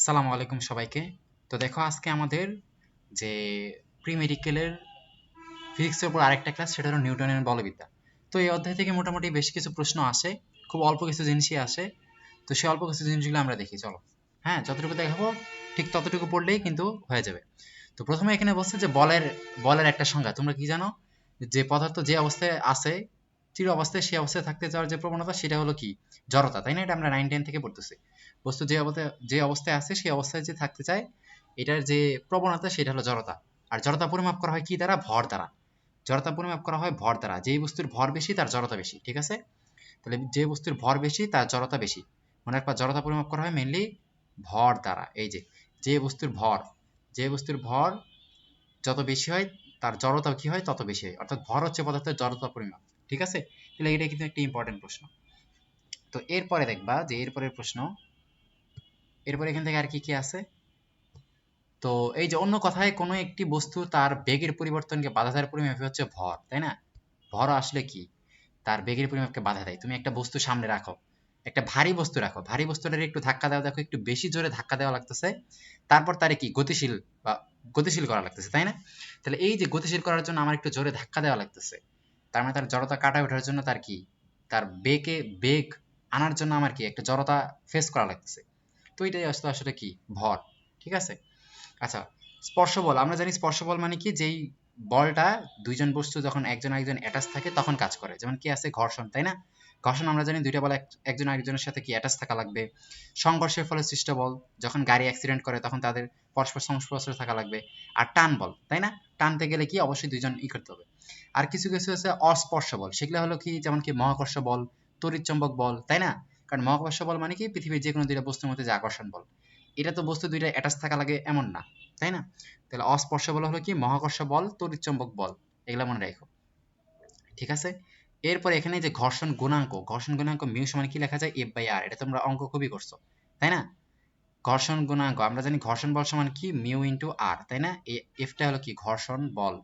আসসালামু আলাইকুম সবাইকে। তো দেখো আজকে আমাদের যে প্রি মেডিকেলের ফিজিক্সের উপর আরেকটা ক্লাস, সেটা হলো নিউটনের বলবিদ্যা। তো এই অধ্যায় থেকে মোটামুটি বেশ কিছু প্রশ্ন আসে, খুব অল্প কিছু জিনিসই আসে। তো সেই অল্প কিছু জিনিসগুলো আমরা দেখি, চলো। হ্যাঁ, যতটুকু দেখাবো ঠিক ততটুকু পড়লেই কিন্তু হয়ে যাবে। তো প্রথমে এখানে বলছে যে বলের বলের একটা সংজ্ঞা তোমরা কি জানো? যে পদার্থ যে অবস্থায় আছে চির অবস্থায় সেই অবস্থায় থাকতে চাওয়ার যে প্রবণতা, সেটা হলো কি? জড়তা, তাই না? এটা আমরা 9-10 থেকে পড়তেছি। বস্তু যে অবস্থায় আছে সেই অবস্থায় যে থাকতে চায়, এটার যে প্রবণতা সেটা হলো জড়তা। আর জড়তা পরিমাপ করা হয় কি দ্বারা? ভর দ্বারা। জড়তা পরিমাপ করা হয় ভর দ্বারা। যেই বস্তুর ভর বেশি তার জড়তা বেশি, ঠিক আছে? তাহলে যে বস্তুর ভর বেশি তার জড়তা বেশি। মনে রাখবা, জড়তা পরিমাপ করা হয় মেইনলি ভর দ্বারা। এই যে যে বস্তুর ভর যে বস্তুর ভর যত বেশি হয় তার জড়তা কি হয়? তত বেশি হয়। অর্থাৎ ভর হচ্ছে পদার্থের জড়তা পরিমাপ, ঠিক আছে? তাহলে এটা কিন্তু একটা ইম্পর্টেন্ট প্রশ্ন। তো এরপরে দেখবা যে এরপরের প্রশ্ন, এরপরে এখান থেকে আর কি কি আছে। তো এই যে অন্য কথায় কোনো একটি বস্তু তার বেগের পরিবর্তনকে বাধা দেওয়ার পরিমাপ হচ্ছে ভর, তাই না? ভর আসলে কি? তার বেগের পরিমাপকে বাধা দেয়। তুমি একটা বস্তু সামনে রাখো, একটা ভারী বস্তু রাখো, ভারী বস্তুটার একটু ধাক্কা দেওয়া, দেখো একটু বেশি জোরে ধাক্কা দেওয়া লাগতেছে, তারপর তারে কি গতিশীল বা গতিশীল করা লাগতেছে, তাই না? তাহলে এই যে গতিশীল করার জন্য আমার একটু জোরে ধাক্কা দেওয়া লাগতেছে, তার মানে তার জড়তা কাটায় ওঠার জন্য তার কি, তার বেগ আনার জন্য আমার কি একটা জড়তা ফেস করা লাগতেছে। তো এটাই আসলে আসলে কি? ভর, ঠিক আছে? আচ্ছা, স্পর্শ বল, আমরা জানি স্পর্শ বল মানে কি? যেই বলটা দুইজন বস্তু যখন একজন আরেকজন অ্যাটাচ থাকে তখন কাজ করে। যেমন কি আছে? ঘর্ষণ, তাই না? ঘর্ষণ আমরা জানি দুইটা বল একজন আরেকজনের সাথে কি অ্যাটাচ থাকা লাগবে। সংঘর্ষের ফলে সৃষ্ট বল, যখন গাড়ি অ্যাক্সিডেন্ট করে তখন তাদের পরস্পর সংস্পর্শে থাকা লাগবে। আর টান বল, তাই না? টানতে গেলে কি অবশ্যই দুইজন করতে হবে। আর কিছু কিছু আছে অস্পর্শ বল, সেগুলো হলো কি? যেমন কি মহাকর্ষ বল, তড়িৎ চৌম্বক বল, তাই না? কারণ মহাকর্ষ বল মানে কি? পৃথিবীর যে কোনো দুইটা বস্তুর মধ্যে যে আকর্ষণ বল। এটা তো বস্তু দুইটা অ্যাটাচ থাকা লাগে এমন না, তাই না? তাহলে অস্পর্শ বল হলো কি? মহাকর্ষ বল, তড়িৎচুম্বক বল। এগুলা মনে রাখো, ঠিক আছে? এরপর এখানে যে ঘর্ষণ গুণাঙ্ক মিউ সমান কি লেখা যায়? F/r। এটা তোমরা অঙ্ক খুবই করছো, তাই না? ঘর্ষণ গুণাঙ্ক আমরা জানি ঘর্ষণ বল সমান কি? মিউ ইন্টু আর, তাই না? এফটা হলো কি? ঘর্ষণ বল।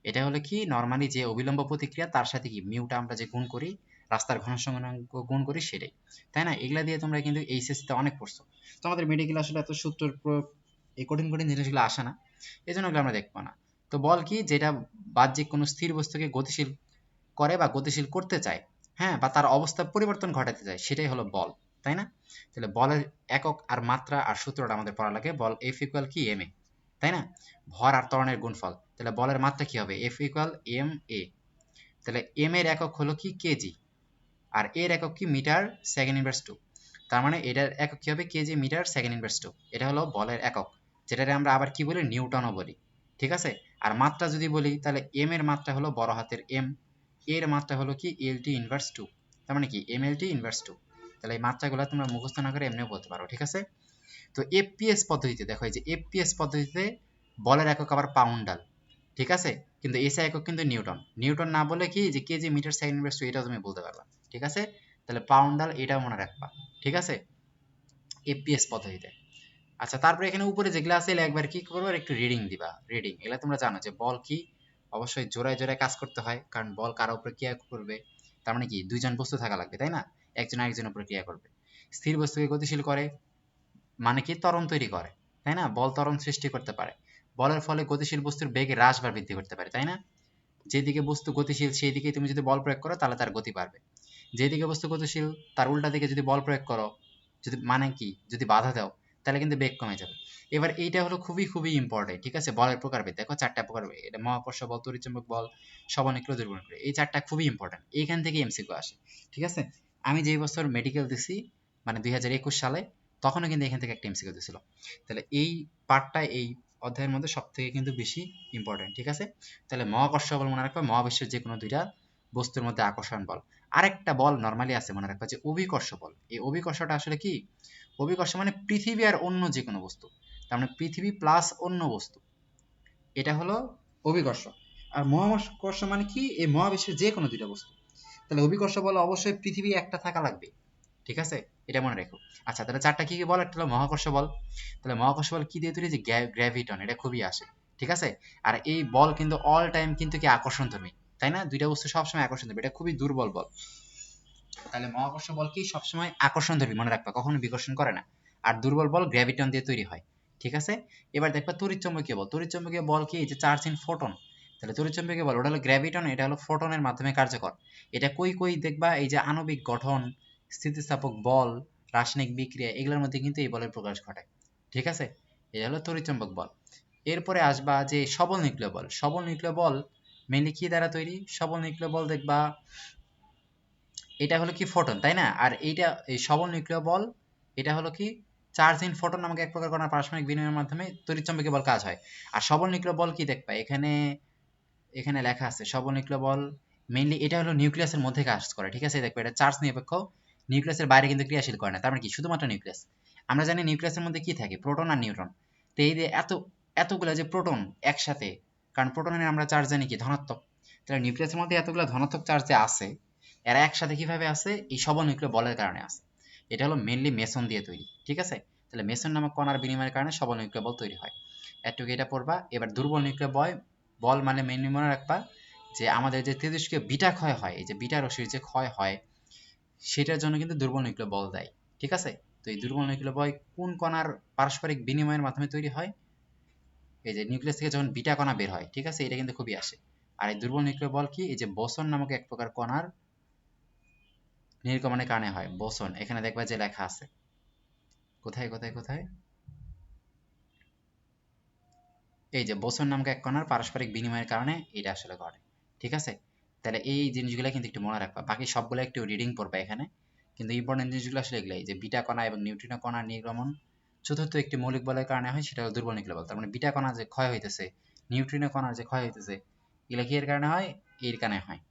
এটা হলো কি? নর্মালি যে অবিলম্ব প্রতিক্রিয়া তার সাথে কি মিউটা আমরা যে গুণ করি, রাস্তার ঘনত্ব গুণাঙ্ক গুণ করি, সেটাই, তাই না? এগুলা দিয়ে তোমরা কিন্তু এইচএসসি তে অনেক পড়ছো। তো আমাদের মেডিকেল আসলে এত সূত্রের প্রয়োগ, এই কঠিন কঠিন জিনিসগুলো আসে না, এই জন্য এগুলো আমরা দেখবো না। তো বল কি? যেটা বাহ্যিক কোনো স্থির বস্তুকে গতিশীল করে বা গতিশীল করতে চায়, হ্যাঁ, বা তার অবস্থা পরিবর্তন ঘটাতে চায়, সেটাই হলো বল, তাই না? তাহলে বলের একক আর মাত্রা আর সূত্রটা আমাদের পড়া লাগে। বল এফ ইকুয়াল কি? এম এ, তাই না? ভর আর ত্বরণের গুণফল। তাহলে বলের মাত্রা কি হবে? F equal M A. তাহলে এম এর একক হলো কি? কেজি। আর এর একক কি? Metre second inverse two. তার মানে এটার একক কি হবে? KG metre second inverse two. এটা হলো বলের একক, যেটারে আমরা আবার কি বলি? নিউটনও বলি, ঠিক আছে? আর মাত্রা যদি বলি, তাহলে এম এর মাত্রা হলো বড় হাতের এম, এর মাত্রা হলো কি? L T inverse two. তার মানে কি? M L T inverse two. তাহলে এই মাত্রাগুলো তোমরা মুখস্থ না করে এমনিও বলতে পারো, ঠিক আছে? তো এফপিএস পদ্ধতিতে দেখো, এই যে এফপিএস পদ্ধতিতে বলের একক আবার পাউন্ডাল, ঠিক আছে? কিন্তু এসআই একক কিন্তু নিউটন। নিউটন না বলে কি? যে KG metre second inverse two, এটাও তুমি বলতে পারবা, ঠিক আছে? তাহলে পাউন্ডাল এটাও মনে রাখবা, ঠিক আছে? এফপিএস পদ্ধতিতে। আচ্ছা, তারপরে এখানে উপরে যেগুলো আছে এগুলো একবার কি করবো? একটু রিডিং দিবা। রিডিং এগুলা তোমরা জানো যে বল কি? অবশ্যই জোড়ায় জোড়ায় কাজ করতে হয়, কারণ বল কারো উপরে ক্রিয়া করবে। তার মানে কি? দুইজন বস্তু থাকা লাগবে, তাই না? একজন আরেকজনের উপরে ক্রিয়া করবে। স্থির বস্তুকে গতিশীল করে মানে কি? ত্বরণ তৈরি করে, তাই না? বল ত্বরণ সৃষ্টি করতে পারে। বলের ফলে গতিশীল বস্তুর বেগে হ্রাস বা বৃদ্ধি করতে পারে, তাই না? যেদিকে বস্তু গতিশীল সেই দিকে তুমি যদি বল প্রয়োগ করো তাহলে তার গতি বাড়বে। যেদিকে বস্তু গতিশীল তার উল্টা দিকে যদি বল প্রয়োগ করো, যদি মানে কি? যদি বাধা দাও, তাহলে কিন্তু বেগ কমে যাবে। এবার এইটা হলো খুবই খুবই ইম্পর্টেন্ট, ঠিক আছে? বলের প্রকারভেদ দেখো, চারটা প্রকারভেদ। এটা মহাকর্ষ বল, তড়িৎচুম্বক বল, সবনিক্রিয় দুর্বল করে, এই চারটা খুবই ইম্পর্টেন্ট। এইখান থেকে এমসিকিউ আসে, ঠিক আছে? আমি যেই বছর মেডিকেল দিছি, মানে 2021 সালে, তখনও কিন্তু এখান থেকে একটা এমসিকিউ দিছিল। তাহলে এই পার্টটা এই অধ্যায়ের মধ্যে সব থেকে কিন্তু বেশি ইম্পর্টেন্ট, ঠিক আছে? তাহলে মহাকর্ষ বল মনে রাখবা, মহাবিশ্বের যে কোনো দুইটা বস্তুর মধ্যে আকর্ষণ বল। আরেকটা বল নরমালি আছে মনে রাখবা, যে অভিকর্ষ বল। এই অভিকর্ষটা আসলে কি? অভিকর্ষ মানে পৃথিবী আর অন্য যে কোনো বস্তু, তার মানে পৃথিবী প্লাস অন্য বস্তু, এটা হলো অভিকর্ষ। আর মহাকর্ষ মানে কি? এই মহাবিশ্বের যে কোনো দুইটা বস্তু। তাহলে অভিকর্ষ বল অবশ্যই পৃথিবী একটা থাকা লাগবে, ঠিক আছে? এটা মনে রেখো। আচ্ছা, তাহলে চারটা কি কি বল? একটা হলো মহাকর্ষ বল। তাহলে মহাকর্ষ বল কি দিয়ে তৈরি? যে গ্র্যাভিটন, এটা খুবই আসে, ঠিক আছে? আর এই বল কিন্তু অল টাইম কিন্তু কি? আকর্ষণধর্মী, তাই না? দুইটা বস্তু সবসময় আকর্ষণধর্মী, এটা খুবই দুর্বল বল। তাহলে মহাকর্ষ বল কি? সবসময় আকর্ষণধর্মী, মনে রাখবা, কখনো বিকর্ষণ করে না। আর দুর্বল বল গ্র্যাভিটন দিয়ে তৈরি হয়, ঠিক আছে। এবার দেখবা তড়িৎচুম্বকীয় বল, তড়িৎচুম্বকীয় বল কি, এই যে চার্জ ইন ফোটন, তাহলে তড়িৎচুম্বকীয় বল ওটা হলো গ্র্যাভিটন, এটা হলো ফোটনের মাধ্যমে কার্যকর। এটা কই কই দেখবা এই যে আণবিক গঠন, স্থিতিস্থাপক বল, রাসায়নিক বিক্রিয়া, এগুলোর মধ্যে কিন্তু এই বলের প্রকাশ ঘটায়, ঠিক আছে। এটা হলো তড়িৎচুম্বক বল। এরপরে আসবা যে সবল নিউক্লিয় বল, সবল নিউক্লিয় বল মেইনলি কি দ্বারা তৈরি, সবল নিউক্লিয় বল দেখবা এটা হলো কি ফোটন, তাই না। আর এইটা এই সবল নিউক্লিয় বল এটা হলো কি চার্জ ইন ফোটন নামক এক প্রকার কণার পারস্পরিক বিনিময়ের মাধ্যমে তড়িৎচুম্বকীয় বল কাজ হয়। আর সবল নিউক্লিয় বল কি দেখবা এখানে, এখানে লেখা আছে সবল নিউক্লিয় বল মেইনলি এটা হলো নিউক্লিয়াসের মধ্যে কাজ করে, ঠিক আছে। দেখবে এটা চার্জ নিরপেক্ষ, নিউক্লিয়াসের বাইরে কিন্তু ক্রিয়াশীল করে না, তার মানে কি শুধুমাত্র নিউক্লিয়াস। আমরা জানি নিউক্লিয়াসের মধ্যে কি থাকে, প্রোটন আর নিউট্রন। তো এই যে এতগুলা যে প্রোটন একসাথে, কারণ প্রোটনের আমরা চার্জ জানি কি ধনাত্মক, তাহলে নিউক্লিয়াসের মধ্যে এতগুলা ধনাত্মক চার্জ যে আছে এরা একসাথে কিভাবে আছে, এই সবল নিউক্লিয় বলের কারণে আছে। এটা হলো মেইনলি মেসন দিয়ে তৈরি, ঠিক আছে। তাহলে মেসন নামক কণার বিনিময়ের কারণে সবল নিউক্লিয় বল তৈরি হয়, একটু এটা পড়বা। এবার দুর্বল নিউক্লিয় বল মানে মেইনলি মনে রাখবা যে আমাদের যে তেজস্ক্রিয় বিটা ক্ষয় হয়, এই যে বিটা রশ্মির যে ক্ষয় হয় সেটার জন্য কিন্তু দুর্বল নিউক্লিয় বল দেয়, ঠিক আছে। তো এই দুর্বল নিউক্লিয় বল কোন কণার পারস্পরিক বিনিময়ের মাধ্যমে তৈরি হয়, এই যে নিউক্লিয়াস থেকে যখন বিটা কণা বের হয়, ঠিক আছে, এটা কিন্তু খুবই আসে। আর এই দুর্বল নিউক্লিয় বল কি, এই যে বোসন নামক এক প্রকার কণার নির্গমনের কারণে হয়। বোসন এখানে দেখবা যে লেখা আছে, কোথায় কোথায় কোথায়, এই যে বোসন নামক এক কণার পারস্পরিক বিনিময়ের কারণে এটা আসলে ঘটে, ঠিক আছে। তাহলে এই জিনিসগুলো কিন্তু একটু মনে রাখবা, বাকি সবগুলো একটু রিডিং পড়বা এখানে, কিন্তু ইম্পর্টেন্ট জিনিসগুলো আসলে এগুলাই, যে বিটা কণা এবং নিউট্রিনো কণার নির্গমন চতুর্থ একটি মৌলিক বলের কারণে হয়, সেটা হলো দুর্বল নিউক্লিয় বল। তার মানে বিটা কণা যে ক্ষয় হইতেছে, নিউট্রিনো কণার যে ক্ষয় হইতেছে, এগুলা কি এর কারণে হয়, এর কারণে হয়।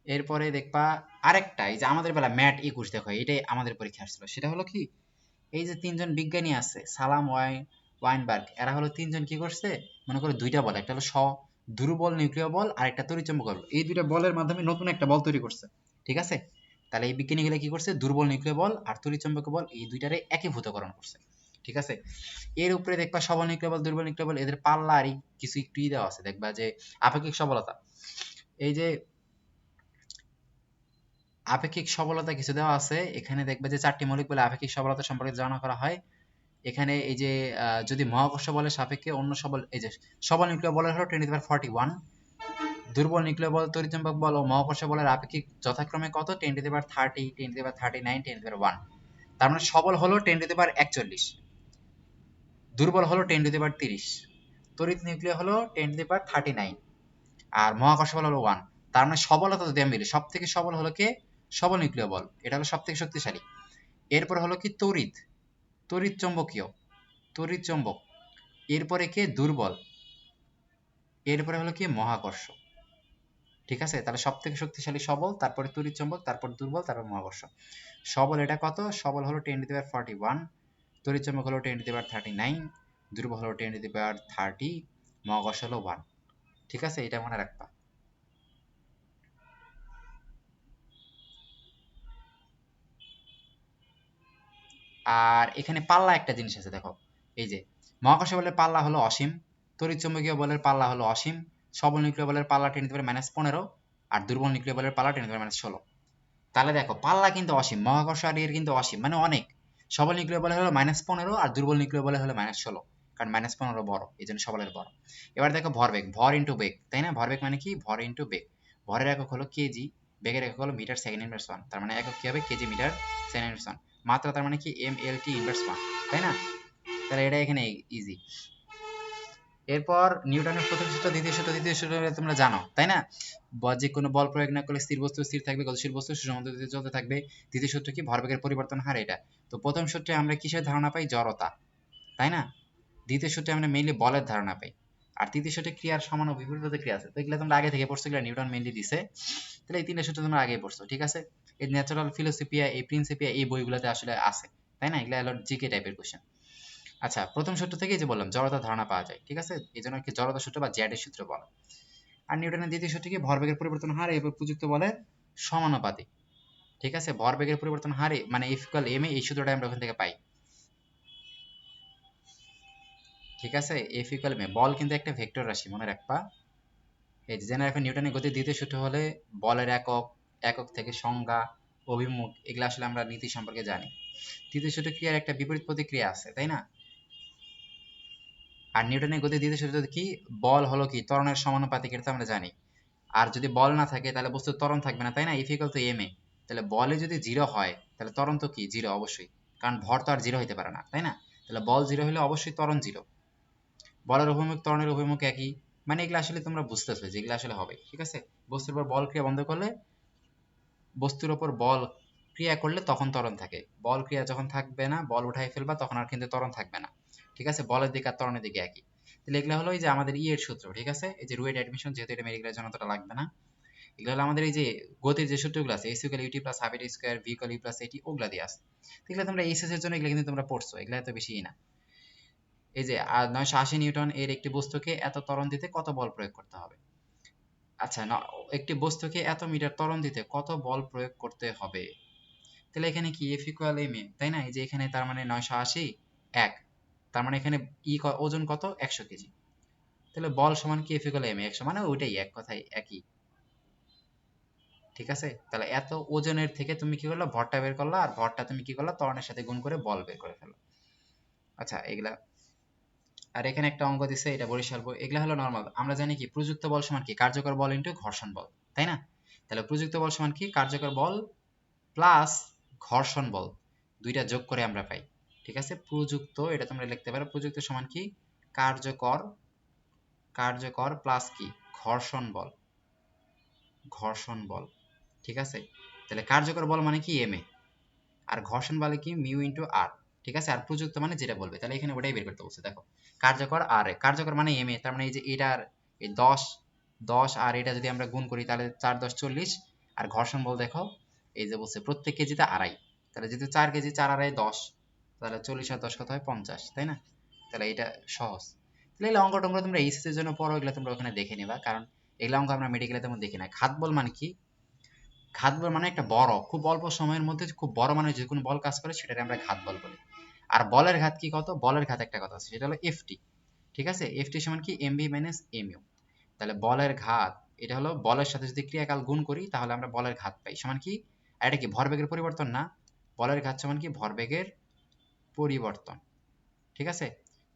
এরপরে দেখবা আরেকটা, এই যে আমাদের বেলা ম্যাট 21 দেখো, এটাই আমাদের পরীক্ষা আসছিল, সেটা হলো কি, এই যে তিনজন বিজ্ঞানী আছে সালাম ওয়াইনবার্গ, এরা হলো তিনজন কি করছে, মনে করো দুইটা বল, একটা হলো দুর্বল নিউক্লিয় বল আর একটা তড়িৎচুম্বক বল, এই দুইটা বলের মাধ্যমে নতুন একটা বল তৈরি করছে, ঠিক আছে। তাহলে এই বিজ্ঞানীগুলো কি করছে, দুর্বল নিউক্লিয় বল আর তড়িৎচুম্বক বল এই দুইটারে একীভূতকরণ করছে, ঠিক আছে। এর উপরে দেখবা সবল নিউক্লিয় বল দুর্বল নিউক্লিয় বল এদের পাল্লা আর কিছু একটু দেওয়া আছে, দেখবা যে আপেক্ষিক সবলতা, এই যে আপেক্ষিক সবলতা কিছু দেওয়া আছে এখানে, দেখবে যে চারটি মৌলিক বলে আপেক্ষিক সবলতা সম্পর্কে জানা করা হয়। এখানে এই যে যদি মহাকর্ষ বলের সাপেক্ষে অন্য সবল, এই যে সবল নিউক্লিয় বলের হলো 10^41, দুর্বল নিউক্লিয় বল তড়িৎচুম্বক বল ও মহাকর্ষ বলের আপেক্ষিক যথাক্রমে কত 10^30, 10^39, 10^1। তার মানে সবল হলো 10^41, দুর্বল হলো 10^30, তড়িৎ নিউক্লিয় হলো 10^39, আর মহাকর্ষ বল হলো 1। তার মানে সবলতা যদি আমি বলি সব থেকে সবল হলো কে, সবল নিউক্লিয় বল, এটা হলো সব থেকে শক্তিশালী। এরপর হলো কি তড়িৎ চৌম্বকীয়, তড়িৎ চৌম্বক, এরপরে কে দুর্বল, এরপরে হলো কি মহাকর্ষ, ঠিক আছে। তাহলে সব থেকে শক্তিশালী সবল, তারপরে তড়িৎ চৌম্বক, তারপর দুর্বল, তারপর মহাকর্ষ। সবল এটা কত, সবল হলো 10^41, তড়িৎ চৌম্বক হলো 10^39, দুর্বল হলো 10^30, মহাকর্ষ হলো 1, ঠিক আছে, এটা মনে রাখবা। আর এখানে পাল্লা একটা জিনিস আছে দেখো, এই যে মহাকর্ষ বলের পাল্লা হলো অসীম, তড়িৎচুম্বকীয় বলের পাল্লা হলো অসীম, সবল নিউক্লিয় বলের পাল্লা 10^-15, আর দুর্বল নিউক্লিয় বলের পাল্লা 10^-16। তাহলে দেখো পাল্লা কিন্তু অসীম, মহাকর্ষ আর এর কিন্তু অসীম, মানে অনেক। সবল নিউক্লিয় বলে হলো -15 আর দুর্বল নিউক্লিয় বলে হলো -16, কারণ -15 বড়, এই জন্য সবলের বড়। এবার দেখো ভরবেগ, ভর ইন্টু বেগ, তাই না, ভরবেগ মানে কি, ভর ইন্টু বেগ, ভরের একক হলো কেজি, বেগের একক হলো মিটার সেকেন্ড ইনভার্স 1, তার মানে একক কি হবে, কেজি মিটার সেকেন্ড ইনভার্স 1, মাত্রা তার মানে কি এমএলটি ইনভার্স 1, তাই না। তাহলে এটা এখানে ইজি। এরপর নিউটনের প্রথম সূত্র, দ্বিতীয় সূত্র, তৃতীয় সূত্র তোমরা জানো, তাই না। যে কোনো বল প্রয়োগ না করলে স্থির বস্তু স্থির থাকবে, গতিশীল বস্তু সুষম গতিতে চলতে থাকবে। দ্বিতীয় সূত্র কি, ভরবেগের পরিবর্তন হার এটা। তো প্রথম সূত্রে আমরা কিসের ধারণা পাই, জড়তা, তাই না। দ্বিতীয় সূত্রে আমরা মেইনলি বলের ধারণা পাই। আর তৃতীয় সূত্রে ক্রিয়ার সমান ও বিপরীত ক্রিয়া আছে, তো এগুলো তোমরা আগে থেকে পড়ছো, এগুলো নিউটন মেইনলি দিছে। তাহলে এই তিনটা সূত্র তোমরা আগে পড়ছো, ঠিক আছে। এই ন্যাচারাল ফিলোসফিয়া, এই প্রিন্সিপিয়া, এই বইগুলোতে আসলে আছে, তাই না, এগুলো হলো জিকে টাইপের কোশ্চেন। আচ্ছা, প্রথম সূত্র থেকে যে বললাম জড়তার ধারণা পাওয়া যায়, ঠিক আছে, এই জন্য কি জড়তা সূত্র বা জ্যাডের সূত্র বলা। আর নিউটনের দ্বিতীয় সূত্রকে ভরবেগের পরিবর্তন হার এবং প্রযুক্ত বলের সমানুপাতিক, ঠিক আছে। ভরবেগের পরিবর্তন হারে মানে F = ma, এই সূত্রটা আমরা ওখান থেকে পাই, ঠিক আছে। F = ma, বল কিন্তু একটা ভেক্টর রাশি, মনে রাখবা। এই যে জেনে রাখো নিউটনের গতির দ্বিতীয় সূত্র হলে বলের একক, একক থেকে সংজ্ঞা অভিমুখ, এগুলো আসলে আমরা নীতি সম্পর্কে জানি। তৃতীয় সূত্র ক্রিয়ার একটা বিপরীত প্রতিক্রিয়া আছে, তাই না? আর নিউটনের গতি দ্বিতীয় সূত্র কি, বল হলো কি ত্বরণের সমানুপাতিক, এটা তো আমরা জানি। আর যদি বল না থাকে তাহলে বস্তুর ত্বরণ থাকবে না, তাই না? F = ma। তাহলে বলে যদি 0 হয় তাহলে ত্বরণ তো কি 0 অবশ্যই, কারণ ভর তো আর 0 হইতে পারে না, তাই না? তাহলে বল 0 হলে অবশ্যই ত্বরণ 0। বলের অভিমুখ ত্বরণের অভিমুখ একই, মানে এগুলো আসলে তোমরা বুঝতেছো যে এগুলো আসলে হবে, ঠিক আছে? বস্তুর উপর বল ক্রিয়া বন্ধ করলে, বস্তুর উপর বল ক্রিয়া করলে তখন ত্বরণ থাকে, বল ক্রিয়া যখন থাকবে না, বল উঠাই ফেলবা, তখন আর কিন্তু ত্বরণ থাকবে না, ঠিক আছে? বলের দিক আর ত্বরণের দিকে একই। তাহলে এগুলো হলো এই যে আমাদের এর সূত্র, ঠিক আছে? এই যে রুয়েট অ্যাডমিশন, যেহেতু এটা মেডিকেলের জন্য অতটা লাগবে না, এগুলো হলো আমাদের এই যে গতির যে সূত্রগুলো আছে, s = ut + half a square, v = u + at, ওগুলা দিয়ে আছে। এগুলো তোমরা এইচএস এর জন্য এগুলো কিন্তু তোমরা পড়ছো, এগুলো এত বেশি না। এই যে 980 নিউটন এর একটি বস্তুকে এত ত্বরণ দিতে কত বল প্রয়োগ করতে হবে? আচ্ছা না, একটি বস্তুকে এত মিটার ত্বরণ দিতে কত বল প্রয়োগ করতে হবে? তাহলে এখানে কি F = ma, তাই না? এই যে এখানে তার মানে 980 1, তার মানে এখানে ওজন কত 100 কেজি। তাহলে বল সমান কি F = ma, 100, মানে ওইটাই এক কথাই একই, ঠিক আছে? তাহলে এত ওজনের থেকে তুমি কি করলা, ভরটা বের করলা, আর ভরটা তুমি কি করলা, ত্বরণের সাথে গুণ করে বল বের করে ফেলো। আচ্ছা এগুলা, আর এখানে একটা অঙ্ক দিছে, এটা বরিশাল বই, এগুলা হলো নরমাল। আমরা জানি কি প্রযুক্ত বল সমান কি কার্যকর বল ইনটু ঘর্ষণ বল, তাই না? তাহলে প্রযুক্ত বল সমান কি কার্যকর বল প্লাস ঘর্ষণ বল, দুইটা যোগ করে আমরা পাই, ঠিক আছে? প্রযুক্ত, এটা তোমরা লিখতে পারো, প্রযুক্ত সমান কি কার্যকর, কার্যকর প্লাস কি ঘর্ষণ বল, ঘর্ষণ বল, ঠিক আছে? তাহলে কার্যকর বল মানে কি ma, আর ঘর্ষণ বলে কি মিউ ইন্টু আর, ঠিক আছে? আর প্রযুক্ত মানে যেটা বলবে, তাহলে এখানে ওটাই বের করতে বলছে। দেখো কার্যকর আর কার্যকর মানে ma, তার মানে এই যে এটার এই 10 10 আর এটা যদি আমরা গুণ করি তাহলে 4 10 40, আর ঘর্ষণ বল দেখো এই যে বলছে প্রত্যেক কেজিতে আড়াই, তাহলে যেহেতু 4 কেজি 4 আড়াই 10, তাহলে 40 আর 10 কত হয় 50, তাই না? তাহলে এটা সহজ। তাহলে এই অঙ্ক টঙ্ক তোমরা এইচএস এর জন্য পড়ো, এগুলো তোমরা ওখানে দেখে নিবা, কারণ এগুলো অঙ্ক আমরা মেডিকেলে তেমন দেখি না। ঘাত বল মানে কি, ঘাত বল মানে একটা বড়, খুব অল্প সময়ের মধ্যে খুব বড় মানে যে কোনো বল কাজ করে সেটাকে আমরা ঘাত বল বলি। আর বলের ঘাত কি কত, বলের ঘাত একটা কথা আছে, সেটা হলো এফটি, ঠিক আছে? এফটি সমান কি এমভি মাইনাস এমইউ। তাহলে বলের ঘাত, এটা হলো বলের সাথে যদি ক্রিয়াকাল গুণ করি তাহলে আমরা বলের ঘাত পাই, সমান কি, আর এটা কি ভরবেগের পরিবর্তন না, বলের ঘাত সমান কি ভরবেগের পরিবর্তন, ঠিক আছে?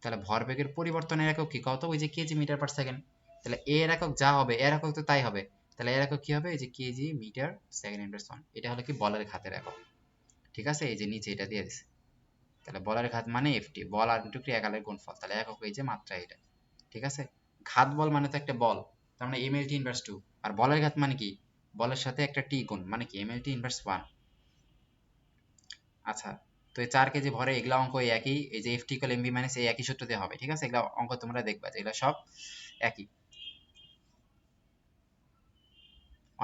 তাহলে ভরবেগের পরিবর্তনের একক কি কত, ওই যে কেজি মিটার পার সেকেন্ড। তাহলে এর একক যা হবে এর একক তো তাই হবে, তাহলে এর একক কি হবে, এই যে কেজি মিটার সেকেন্ড ইনভার্স 1, এটা হলো কি বলের ঘাতের একক, ঠিক আছে? এই যে নিচে এটা দিয়ে দিছে। তাহলে বলের ঘাত মানে এফটি, বল আর ইনটু ক্রিয়াকালের গুণফল, তাহলে একক এই যে মাত্রা এটা, ঠিক আছে? ঘাত বল মানে তো একটা বল, তার মানে mlt ইনভার্স 2, আর বলের ঘাত মানে কি বলের সাথে একটা টি গুণ, মানে কি mlt ইনভার্স 1। আচ্ছা, তো এই 4 কেজি ভরে এগুলা অঙ্ক একই, এই যে এফটি ইকুয়াল এমভি মাইনাস এই একই সূত্র দিয়ে হবে, ঠিক আছে? এগুলা অঙ্ক তোমরা দেখবা যে এগুলা সব একই।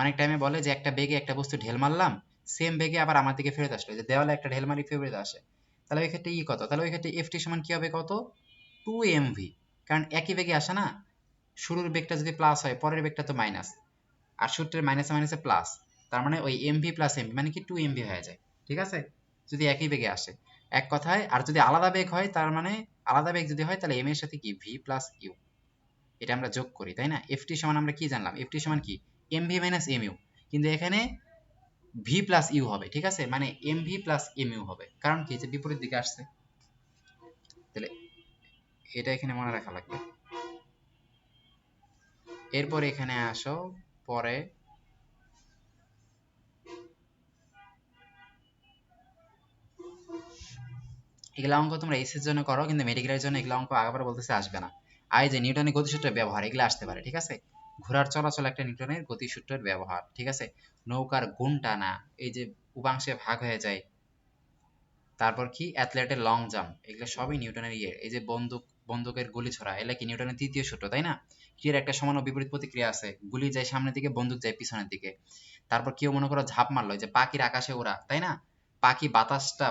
অনেক টাইমে বলে যে একটা বেগে একটা বস্তু ঢেল মারলাম, সেম বেগে আবার আমার দিকে ফেরত আসলো, যে দেওয়ালে একটা ঢেল মারি ফেরত আসে, তাহলে ওই ক্ষেত্রে ই কত, তাহলে ওই ক্ষেত্রে এফটি সমান কি হবে কত, 2mv, কারণ একই বেগে আসে না, শুরুর বেগটা যদি প্লাস হয় পরের বেগটা তো মাইনাস, আর সূত্রের মাইনাসে মাইনাসে প্লাস, তার মানে ওই এমভি প্লাস এমভি মানে কি 2mv হয়ে যায়, ঠিক আছে? যদি একই বেগে আসে, এক কথায়। আর যদি আলাদা বেগ হয়, তার মানে আলাদা বেগ যদি হয় তাহলে এম এর সাথে কি ভি প্লাস ইউ, এটা আমরা যোগ করি, তাই না? এফটি সমান আমরা কি জানলাম, এফটি সমান কি এমভি মাইনাস এমইউ, কিন্তু এখানে ভি প্লাস ইউ হবে, ঠিক আছে? মানে এমভি প্লাস এমইউ হবে, কারণ কি যে বিপরীত দিকে আসছে, তাহলে এটা এখানে মনে রাখা লাগবে। এরপরে এখানে আসো, পরে এগুলা অঙ্ক তোমরা এসএর জন্য করো, কিন্তু মেডিকেলের জন্য এগুলা অঙ্ক আবার বলতেছে আসবে না। আর এই যে নিউটনের গতিসূত্রের ব্যবহার, এগুলা আসতে পারে, ঠিক আছে? ঘোড়ার চলাচল একটা নিউটনের গতিসূত্রের ব্যবহার, ঠিক আছে? নৌকার গুণ টানা, এই যে উপাংশে ভাগ হয়ে যায়, তারপর কি অ্যাথলেটের লং জাম্প, এগুলো সবই নিউটনের ইয়ে। এই যে বন্দুকের গুলি ছোড়া, এগুলা কি নিউটনের তৃতীয় সূত্র, তাই না? ক্রিয়ার একটা সমান ও বিপরীত প্রতিক্রিয়া আছে, গুলি যায় সামনের দিকে, বন্দুক যায় পিছনের দিকে। তারপর কেউ মনে করো ঝাঁপ মারলো, যে পাখির আকাশে ওড়া, তাই না? পাখি বাতাসটা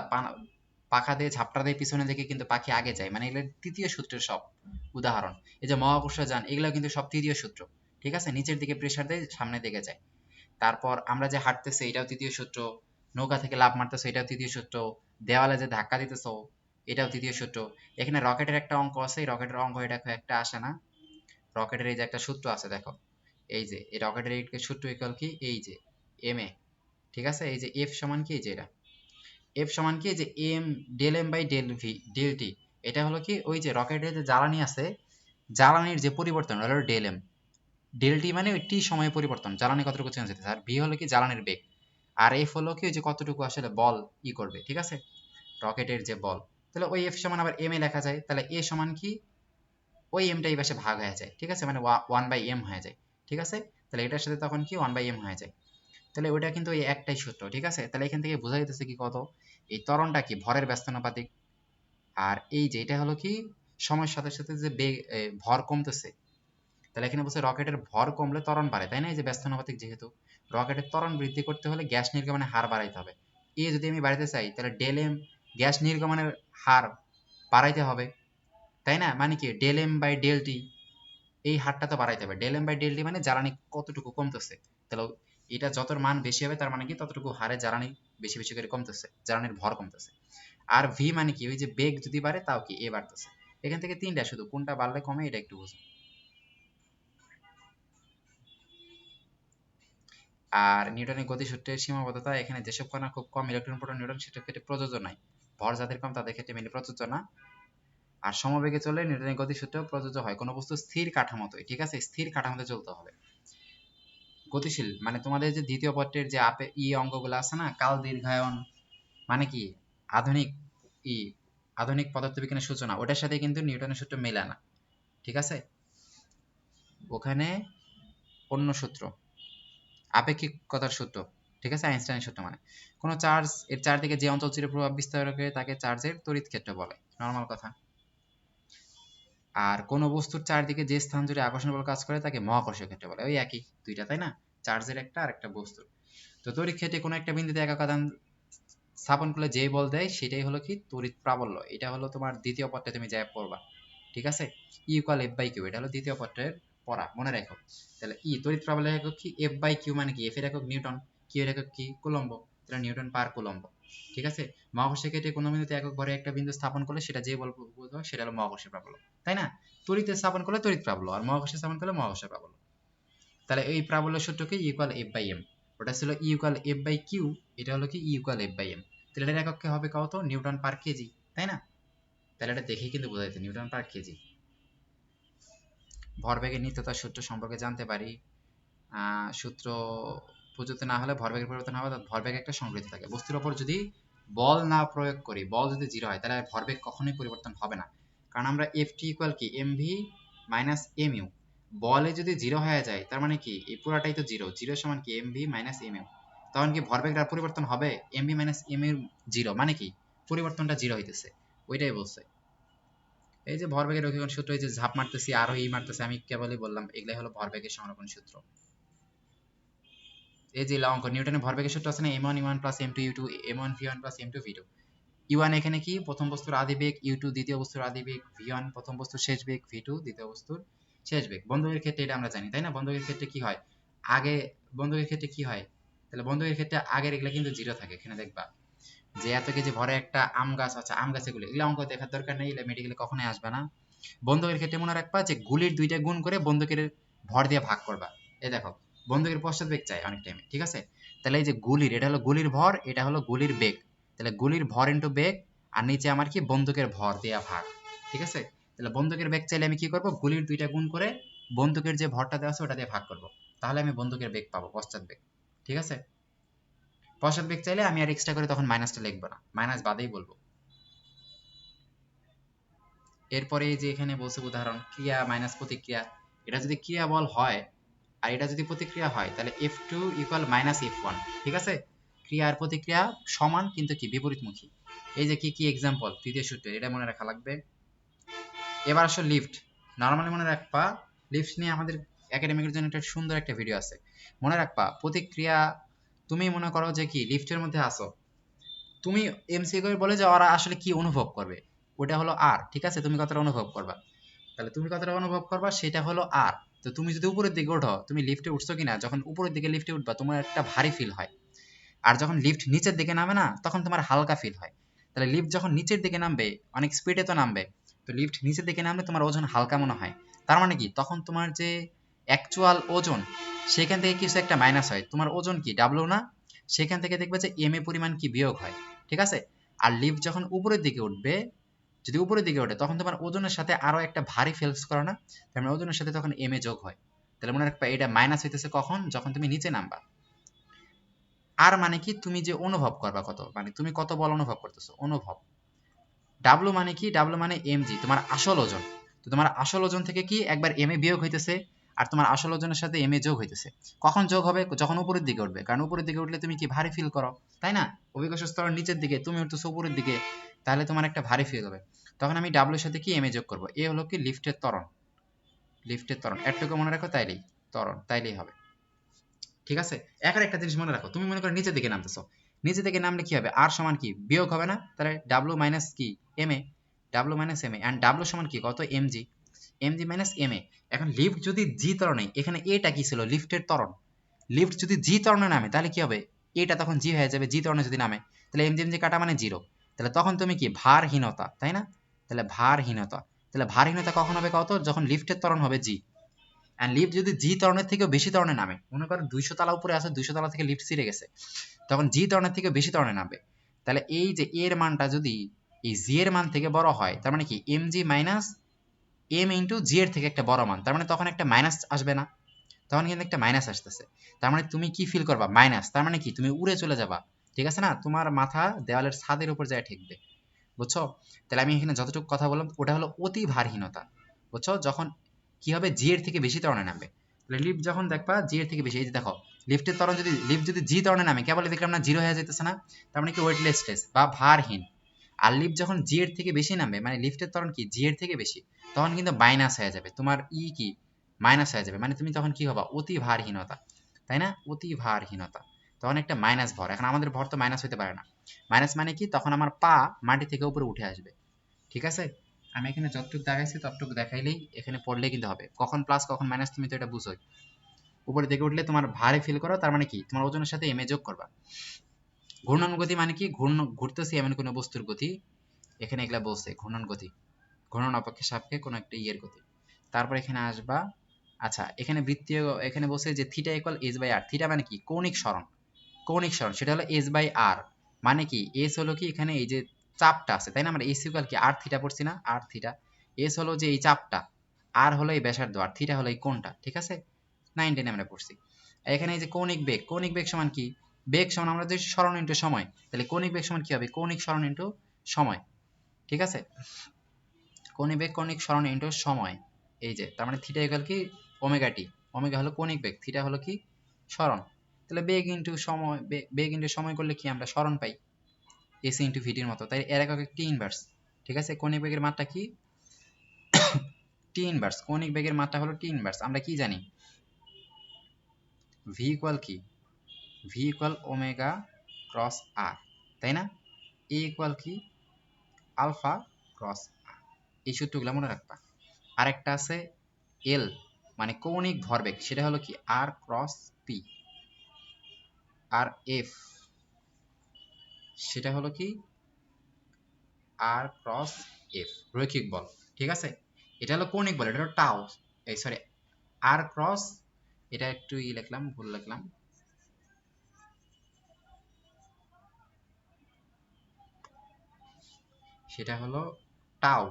পাখা দিয়ে ঝাপটা দিয়ে পিছনের দিকে, কিন্তু পাখি আগে যায়, মানে এগুলো তৃতীয় সূত্রের সব উদাহরণ। এই যে মহাকর্ষ যান, এগুলো কিন্তু সব তৃতীয় সূত্র, ঠিক আছে? নিচের দিকে প্রেসার দেয়, সামনের দিকে যায়। তারপর আমরা যে হাঁটতেছি এটাও তৃতীয় সূত্র, নৌকা থেকে লাফ মারতেছো এটাও তৃতীয় সূত্র, দেওয়ালে যে ধাক্কা দিতেছো এটাও তৃতীয় সূত্র। এখানে রকেটের একটা অঙ্ক আছে, এই রকেটের অঙ্ক এটা খুব একটা আসে না। রকেটের এই যে একটা সূত্র আছে দেখো, এই যে এই রকেটের সূত্র ইকুয়াল কি, এই যে এম এ, ঠিক আছে, এই যে এফ সমান কি, এই যে এটা এফ সমান কি, যে M del M by del V del T, এটা হলো কি ওই যে রকেটের যে জ্বালানি আছে, জ্বালানির যে পরিবর্তন হলো ডেল এম, ডেল টি মানে ওই টি সময় পরিবর্তন, জ্বালানি কতটুকু চেঞ্জ হতেছে, আর ভি হলো কি জ্বালানির বেগ, আর এফ হলো কি ওই যে কতটুকু আসলে বল করবে, ঠিক আছে, রকেটের যে বল। তাহলে ওই এফ সমান আবার এম এ লেখা যায়, তাহলে এ সমান কি ওই এমটা এই পাশে ভাগ হয়ে যায়, ঠিক আছে, মানে 1/m হয়ে যায়, ঠিক আছে। তাহলে এটার সাথে তখন কি 1/m হয়ে যায়, তাহলে ওইটা কিন্তু এই একটাই সূত্র, ঠিক আছে। তাহলে এখান থেকে বোঝা যাইতেছে কি কত, এই ত্বরণটা কি ভরের ব্যস্তানুপাতিক, আর এই যে এটা হলো কি সময়ের সাথে সাথে যে বেগ ভর কমতেছে, তাহলে এখানে বলছে রকেটের ভর কমলে ত্বরণ বাড়ে, তাই না, এই যে ব্যস্তানুপাতিক যেহেতু রকেটের ত্বরণ বৃদ্ধি করতে হলে গ্যাস নির্গমনের হার বাড়াইতে হবে, এ যদি আমি বাড়াইতে চাই তাহলে ডেল এম গ্যাস নির্গমনের হার বাড়াইতে হবে, তাই না, মানে কি del M by del T, এই হারটা তো বাড়াইতে হবে, del M by del T মানে জ্বালানি কতটুকু কমতেছে, তাহলে এটা যত মান বেশি হবে তার মানে কি ততটুকু হারে জ্বালানি বেশি বেশি করে কমতেছে, জ্বালানির ভর কমতেছে। আর ভি মানে কি ওই যে বেগ যদি বাড়ে তাও কি এ বাড়তেছে, এখান থেকে তিনটা শুধু, কোনটা বাড়লে কমে এটা একটু বুঝুন। আর নিউটনের গতিসূত্রের সীমাবদ্ধতা, এখানে যেসব কণা খুব কম ইলেকট্রন প্রোটন নিউট্রন সেটার ক্ষেত্রে প্রযোজ্য নয়, ভর যাদের কম তাদের ক্ষেত্রে মেনলি প্রযোজ্য না। আর সমবেগে চলে নিউটনের গতিসূত্র প্রযোজ্য হয় কোনো বস্তু স্থির কাঠামোতে, ঠিক আছে, স্থির কাঠামোতে চলতে হবে। গতিশীল মানে তোমাদের যে দ্বিতীয় পত্রের যে আপে অঙ্কগুলো আছে না, কাল দীর্ঘায়ন মানে কি আধুনিক ই আধুনিক পদার্থবিজ্ঞানের সূচনা, ওটার সাথে কিন্তু নিউটনের সূত্র মেলে না, ঠিক আছে, ওখানে অন্য সূত্র, আপেক্ষিকতার সূত্র, ঠিক আছে, আইনস্টাইনের সূত্র, মানে কোনো চার্জ এর চারদিকে যে অঞ্চল জুড়ে প্রভাব বিস্তার করে তাকে চার্জের তড়িৎ ক্ষেত্র বলে, নর্মাল কথা। আর কোনো বস্তুর চারদিকে যে স্থান জুড়ে আকর্ষণ বল কাজ করে তাকে মহাকর্ষীয় ক্ষেত্র বলে, ওই একই দুইটা, তাই না, চার্জের একটা আর একটা বস্তুর। তো তড়িৎ ক্ষেত্রে কোনো একটা বিন্দুতে একক আধান স্থাপন করলে যে বল দেয় সেটাই হলো কি তড়িৎ প্রাবল্য, এটা হলো তোমার দ্বিতীয় পত্রে তুমি যা পড়বা, ঠিক আছে, E equal F by Q, এটা হলো দ্বিতীয় পত্রের পড়া, মনে রাখো। তাহলে ই তড়িৎ প্রাবল্যের একক কি, এফ বাই কিউ মানে কি, এফ এর একক নিউটন, কিউ এর একক কি কুলম্ব, তাহলে নিউটন পার কুলম্ব, ঠিক আছে। মহাকর্ষীয় ক্ষেত্রে কোনো বিন্দুতে একক ভরে একটা বিন্দু স্থাপন করলে সেটা যে বল বুঝবে সেটা হলো মহাকর্ষীয় প্রাবল্য, তাই না, তড়িতে স্থাপন করলে তড়িৎ প্রাবল্য আর মহাকর্ষে স্থাপন করলে মহাকর্ষীয় প্রাবল্য। তাহলে এই প্রাবল্য সূত্রকে E equal F by M, ওটা ছিল E equal F by Q, এটা হলো কি E equal F by M, তাহলে এটার একক হবে কত, নিউটন পার কেজি, তাই না, তাহলে এটা দেখেই কিন্তু বোঝা যাচ্ছে নিউটন পার কেজি। ভরবেগের নিত্যতার সূত্র সম্পর্কে জানতে পারি, সূত্র প্রযোজ্য না হলে ভরবেগের পরিবর্তন হবে, অর্থাৎ ভরবেগ একটা সংগৃহীত থাকে, বস্তুর উপর যদি বল না প্রয়োগ করি, বল যদি জিরো হয় তাহলে ভরবেগ কখনোই পরিবর্তন হবে না, কারণ আমরা এফ টি ইকুয়াল কি M V minus M U, বলে যদি জিরো হয়ে যায় তার মানে কি এই পুরাটাই তো জিরো, জিরো সমান কি M V minus M U, তখন কি ভরবেগটার পরিবর্তন হবে, M V minus M U zero মানে কি পরিবর্তনটা জিরো হইতেছে, ওইটাই বলছে। এই যে ভরবেগের রক্ষীকরণ সূত্র, এই যে ঝাঁপ মারতেছি আরো ই মারতেছি, আমি কেবলই বললাম এগুলাই হলো ভরবেগের সংরক্ষণ সূত্র। এই যে অঙ্ক নিউটনের ভরবেগের সূত্র আছে না, M one U one plus M two U two M one V one plus M two V two, U one এখানে কি প্রথম বস্তুর আদি বেগ, ইউ টু দ্বিতীয় বস্তুর আদি বেগ, ভি ওয়ান প্রথম বস্তুর শেষ বেগ, ভি টু দ্বিতীয় বস্তুর শেষ বেগ। বন্ধকের ক্ষেত্রে এটা আমরা জানি, তাই না, বন্ধকের ক্ষেত্রে কি হয় আগে, বন্ধকের ক্ষেত্রে কি হয়, তাহলে বন্ধকের ক্ষেত্রে আগের এগুলা কিন্তু জিরো থাকে, এখানে দেখবা যে এত কেজি ভরে একটা আম গাছ আছে, আম গাছে গুলো, এগুলো অঙ্ক দেখার দরকার নেই, এগুলো মেডিকেলে কখনোই আসবে না। বন্ধকের ক্ষেত্রে মনে রাখবা যে গুলির দুইটা গুণ করে বন্ধকের ভর দিয়ে ভাগ করবা, এই দেখো বন্ধকের পশ্চাৎ বেগ চাই অনেক টাইমে, ঠিক আছে, তাহলে এই যে গুলির, এটা হলো গুলির ভর, এটা হলো গুলির বেগ, তাহলে গুলির ভর ইন্টু বেগ, আর নিচে আমার কি বন্দুকের ভর দেয়া ভাগ, ঠিক আছে। তাহলে বন্দুকের বেগ চাইলে আমি কি করব, গুলির দুইটা গুণ করে বন্দুকের যে ভরটা দেওয়া আছে ওটা দিয়ে ভাগ করব, তাহলে আমি বন্দুকের বেগ পাবো, পশ্চাৎ বেগ, ঠিক আছে। পশ্চাৎ বেগ চাইলে আমি আর এক্সট্রা করে তখন মাইনাসটা লিখবো না, মাইনাস বাদেই বলবো। এরপরে যে এখানে বলছে উদাহরণ ক্রিয়া মাইনাস প্রতিক্রিয়া, এটা যদি ক্রিয়া বল হয় আর এটা যদি প্রতিক্রিয়া হয় তাহলে F two equal minus F one, ঠিক আছে, ক্রিয়া আর প্রতিক্রিয়া সমান কিন্তু কি বিপরীতমুখী। এই যে কি কি এক্সাম্পল তৃতীয় সূত্রে, এটা মনে রাখা লাগবে। এবার আসো লিফট, নর্মালি মনে রাখবা লিফট নিয়ে আমাদের একাডেমিকের জন্য একটা সুন্দর একটা ভিডিও আছে, মনে রাখবা প্রতিক্রিয়া, তুমি মনে করো যে কি লিফটের মধ্যে আসো, তুমি এমসিকিউ করে বলে যে ওরা আসলে কি অনুভব করবে, ওটা হলো আর, ঠিক আছে, তুমি কতটা অনুভব করবা, তাহলে তুমি কতটা অনুভব করবা সেটা হলো আর। তো তুমি যদি উপরের দিকে ওঠো, তুমি লিফটে উঠছো কিনা, যখন উপরের দিকে লিফটে উঠবা তোমার একটা ভারী ফিল হয়, আর যখন লিফট নিচের দিকে নামে না তখন তোমার হালকা ফিল হয়। তাহলে লিফট যখন নিচের দিকে নামবে অনেক স্পিডে তো নামবে, তো লিফট নিচের দিকে নামলে তোমার ওজন হালকা মনে হয়, তার মানে কি তখন তোমার যে অ্যাকচুয়াল ওজন সেখান থেকে কিছু একটা মাইনাস হয়, তোমার ওজন কি ডাব্লিউ না, সেখান থেকে দেখবে যে এম এ পরিমাণ কি বিয়োগ হয়, ঠিক আছে। আর লিফট যখন উপরের দিকে উঠবে, যদি উপরের দিকে ওঠে তখন তোমার ওজনের সাথে আরো একটা ভারী ফেলস করো না, তার মানে ওজনের সাথে তখন এম এ যোগ হয়। তাহলে মনে রাখবা এটা মাইনাস হইতেছে কখন, যখন তুমি নিচে নামবা। আর মানে কি, তুমি যে অনুভব করবা কত, মানে তুমি কত বল অনুভব করতেছো, অনুভব। ডাব্লু মানে কি, ডাব্লু মানে এমজি, তোমার আসল ওজন। তো তোমার আসল ওজন থেকে কি একবার এম এ বিয়োগ হইতেছে, আর তোমার আসল ওজনের সাথে এম এ যোগ হইতেছে। কখন যোগ হবে, যখন উপরের দিকে উঠবে, কারণ উপরের দিকে উঠলে তুমি কি ভারী ফিল করো, তাই না। অভিকর্ষ স্তরের নিচের দিকে, তুমি উঠতেছো উপরের দিকে, তাহলে তোমার একটা ভারী ফিল হবে। তখন আমি ডাব্লুর সাথে কি এম এ যোগ করবো, এ হলো কি লিফটের ত্বরণ, লিফটের ত্বরণ, এটুকু মনে রাখো, তাইলেই ত্বরণ, তাইলেই হবে, ঠিক আছে। এখন একটা জিনিস মনে রাখো, তুমি মনে করো নিচের দিকে নামতেছো, নিচে থেকে নামলে কি হবে, আর সমান কি বিয়োগ হবে না, তাহলে ডাব্লু মাইনাস কি M A, W minus M A, and W সমান কি কত, MG, MG minus M A. এখন লিফট যদি জি ত্বরণে, এখানে এটা কি ছিল, লিফটের ত্বরণ, লিফট যদি জি ত্বরণে নামে তাহলে কি হবে, এটা তখন জি হয়ে যাবে, জি ত্বরণে যদি নামে, তাহলে এমজি এমজি কাটা মানে জিরো, তাহলে তখন তুমি কি ভারহীনতা, তাই না। তাহলে ভারহীনতা, তাহলে ভারহীনতা কখন হবে কত, যখন লিফটের ত্বরণ হবে জি। এন্ড লিফট যদি জি ত্বরণের থেকেও বেশি ত্বরণে নামে, মনে করো 200 তলা উপরে আছে, 200 তলা থেকে লিফট ছিঁড়ে গেছে, তখন জি ত্বরণের থেকে বেশি ত্বরণে নামবে। তাহলে এই যে এর মানটা যদি এই জি এর মান থেকে বড় হয়, তার মানে কি M G minus M into G এর থেকে একটা বড় মান, তার মানে তখন একটা মাইনাস আসবে না, তখন কিন্তু একটা মাইনাস আসতেছে। তার মানে তুমি কি ফিল করবা, মাইনাস, তার মানে কি তুমি উড়ে চলে যাবা, ঠিক আছে না, তোমার মাথা দেওয়ালের ছাদের উপর যায় ঠেকবে, বুঝছো। তাহলে আমি এখানে যতটুকু কথা বললাম ওটা হলো অতি ভারহীনতা, বুঝছো, যখন কি হবে জি এর থেকে বেশি ত্বরণে নামবে। তাহলে লিফট যখন দেখবা জি এর থেকে বেশি, এই যে দেখো লিফটের ত্বরণ যদি, লিফট যদি জি ত্বরণে নামে, কেবল দেখলাম না জিরো হয়ে যেতেছে না, তার মানে কি ওয়েটলেস বা ভারহীন। আর লিফট যখন জি এর থেকে বেশি নামবে, মানে লিফটের ত্বরণ কি জি এর থেকে বেশি, তখন কিন্তু মাইনাস হয়ে যাবে, তোমার ই কি মাইনাস হয়ে যাবে, মানে তুমি তখন কি হবা, অতি ভারহীনতা, তাই না, অতি ভারহীনতা, তখন একটা মাইনাস ভর। এখন আমাদের ভর তো মাইনাস হতে পারে না, মাইনাস মানে কি, তখন আমার পা মাটি থেকে উপরে উঠে আসবে, ঠিক আছে। আমি এখানে যতটুকু দেখাইছি ততটুকু দেখাইলেই, এখানে পড়লে কিন্তু হবে, কখন প্লাস কখন মাইনাস তুমি তো এটা বুঝোই। উপরে দিকে উঠলে তোমার ভারী ফিল করো, তার মানে কি তোমার ওজনের সাথে এম এ যোগ করবা। ঘূর্ণন গতি মানে কি, ঘুরতেছি এমন কোনো বস্তুর গতি, এখানে এগুলা বলছে ঘূর্ণন গতি, ঘূর্ণন অপেক্ষা সাপেক্ষে কোনো একটা ইয়ের গতি। তারপর এখানে আসবা, আচ্ছা এখানে বৃত্তীয়, এখানে বলছে যে theta equal S by R, theta মানে কি কৌণিক সরণ, কৌণিক সরণ সেটা হলো এস বাই আর, মানে কি এস হলো কি এখানে এই যে চাপটা আছে, তাই না, আমরা এস ইকুয়াল কি আর থিটা পড়ছি না, আর থিটা, এস হলো যে এই চাপটা, আর হলো এই ব্যাসার্ধ, আর থিটা হলো এই কোণটা, ঠিক আছে, 9 10 আমরা পড়ছি। এখানে এই যে কৌণিক বেগ, কৌণিক বেগ সমান কি, বেগ সমান আমরা যে সরণ ইনটু সময়, তাহলে কৌণিক বেগ সমান কি হবে, কৌণিক সরণ ইনটু সময়, ঠিক আছে, কৌণিক বেগ কৌণিক সরণ ইনটু সময়, এই যে তার মানে থিটা ইকুয়াল কি ওমেগা টি, ওমেগা হলো কৌণিক বেগ, থিটা হলো কি সরণ, তাহলে বেগ ইনটু সময়, বেগ ইনটু সময় করলে কি আমরা সরণ পাই, এসি ইনটু ভিটির মতো, তাই এর একক টি ইনভার্স, ঠিক আছে। কৌণিক বেগের মাত্রা কি, টি ইনভার্স, কৌণিক বেগের মাত্রা হলো টি ইনভার্স, আমরা কি জানি, ভি ইকুয়াল কি, ভি ইকুয়াল ওমেগা ক্রস আর, তাই না, এ ইকুয়াল কি আলফা ক্রস আর, এই সূত্রগুলো মনে রাখবা। আরেকটা আছে এল মানে কৌণিক ভরবেগ, সেটা হলো কি আর ক্রস পি, আর এফ সেটা হলো কি আর ক্রস এফ, রৈখিক বল, ঠিক আছে। এটা হলো কৌণিক বল, এটা হলো টাও, এই সরি আর ক্রস, এটা একটু ই লিখলাম, ভুল লিখলাম, সেটা হলো টাও,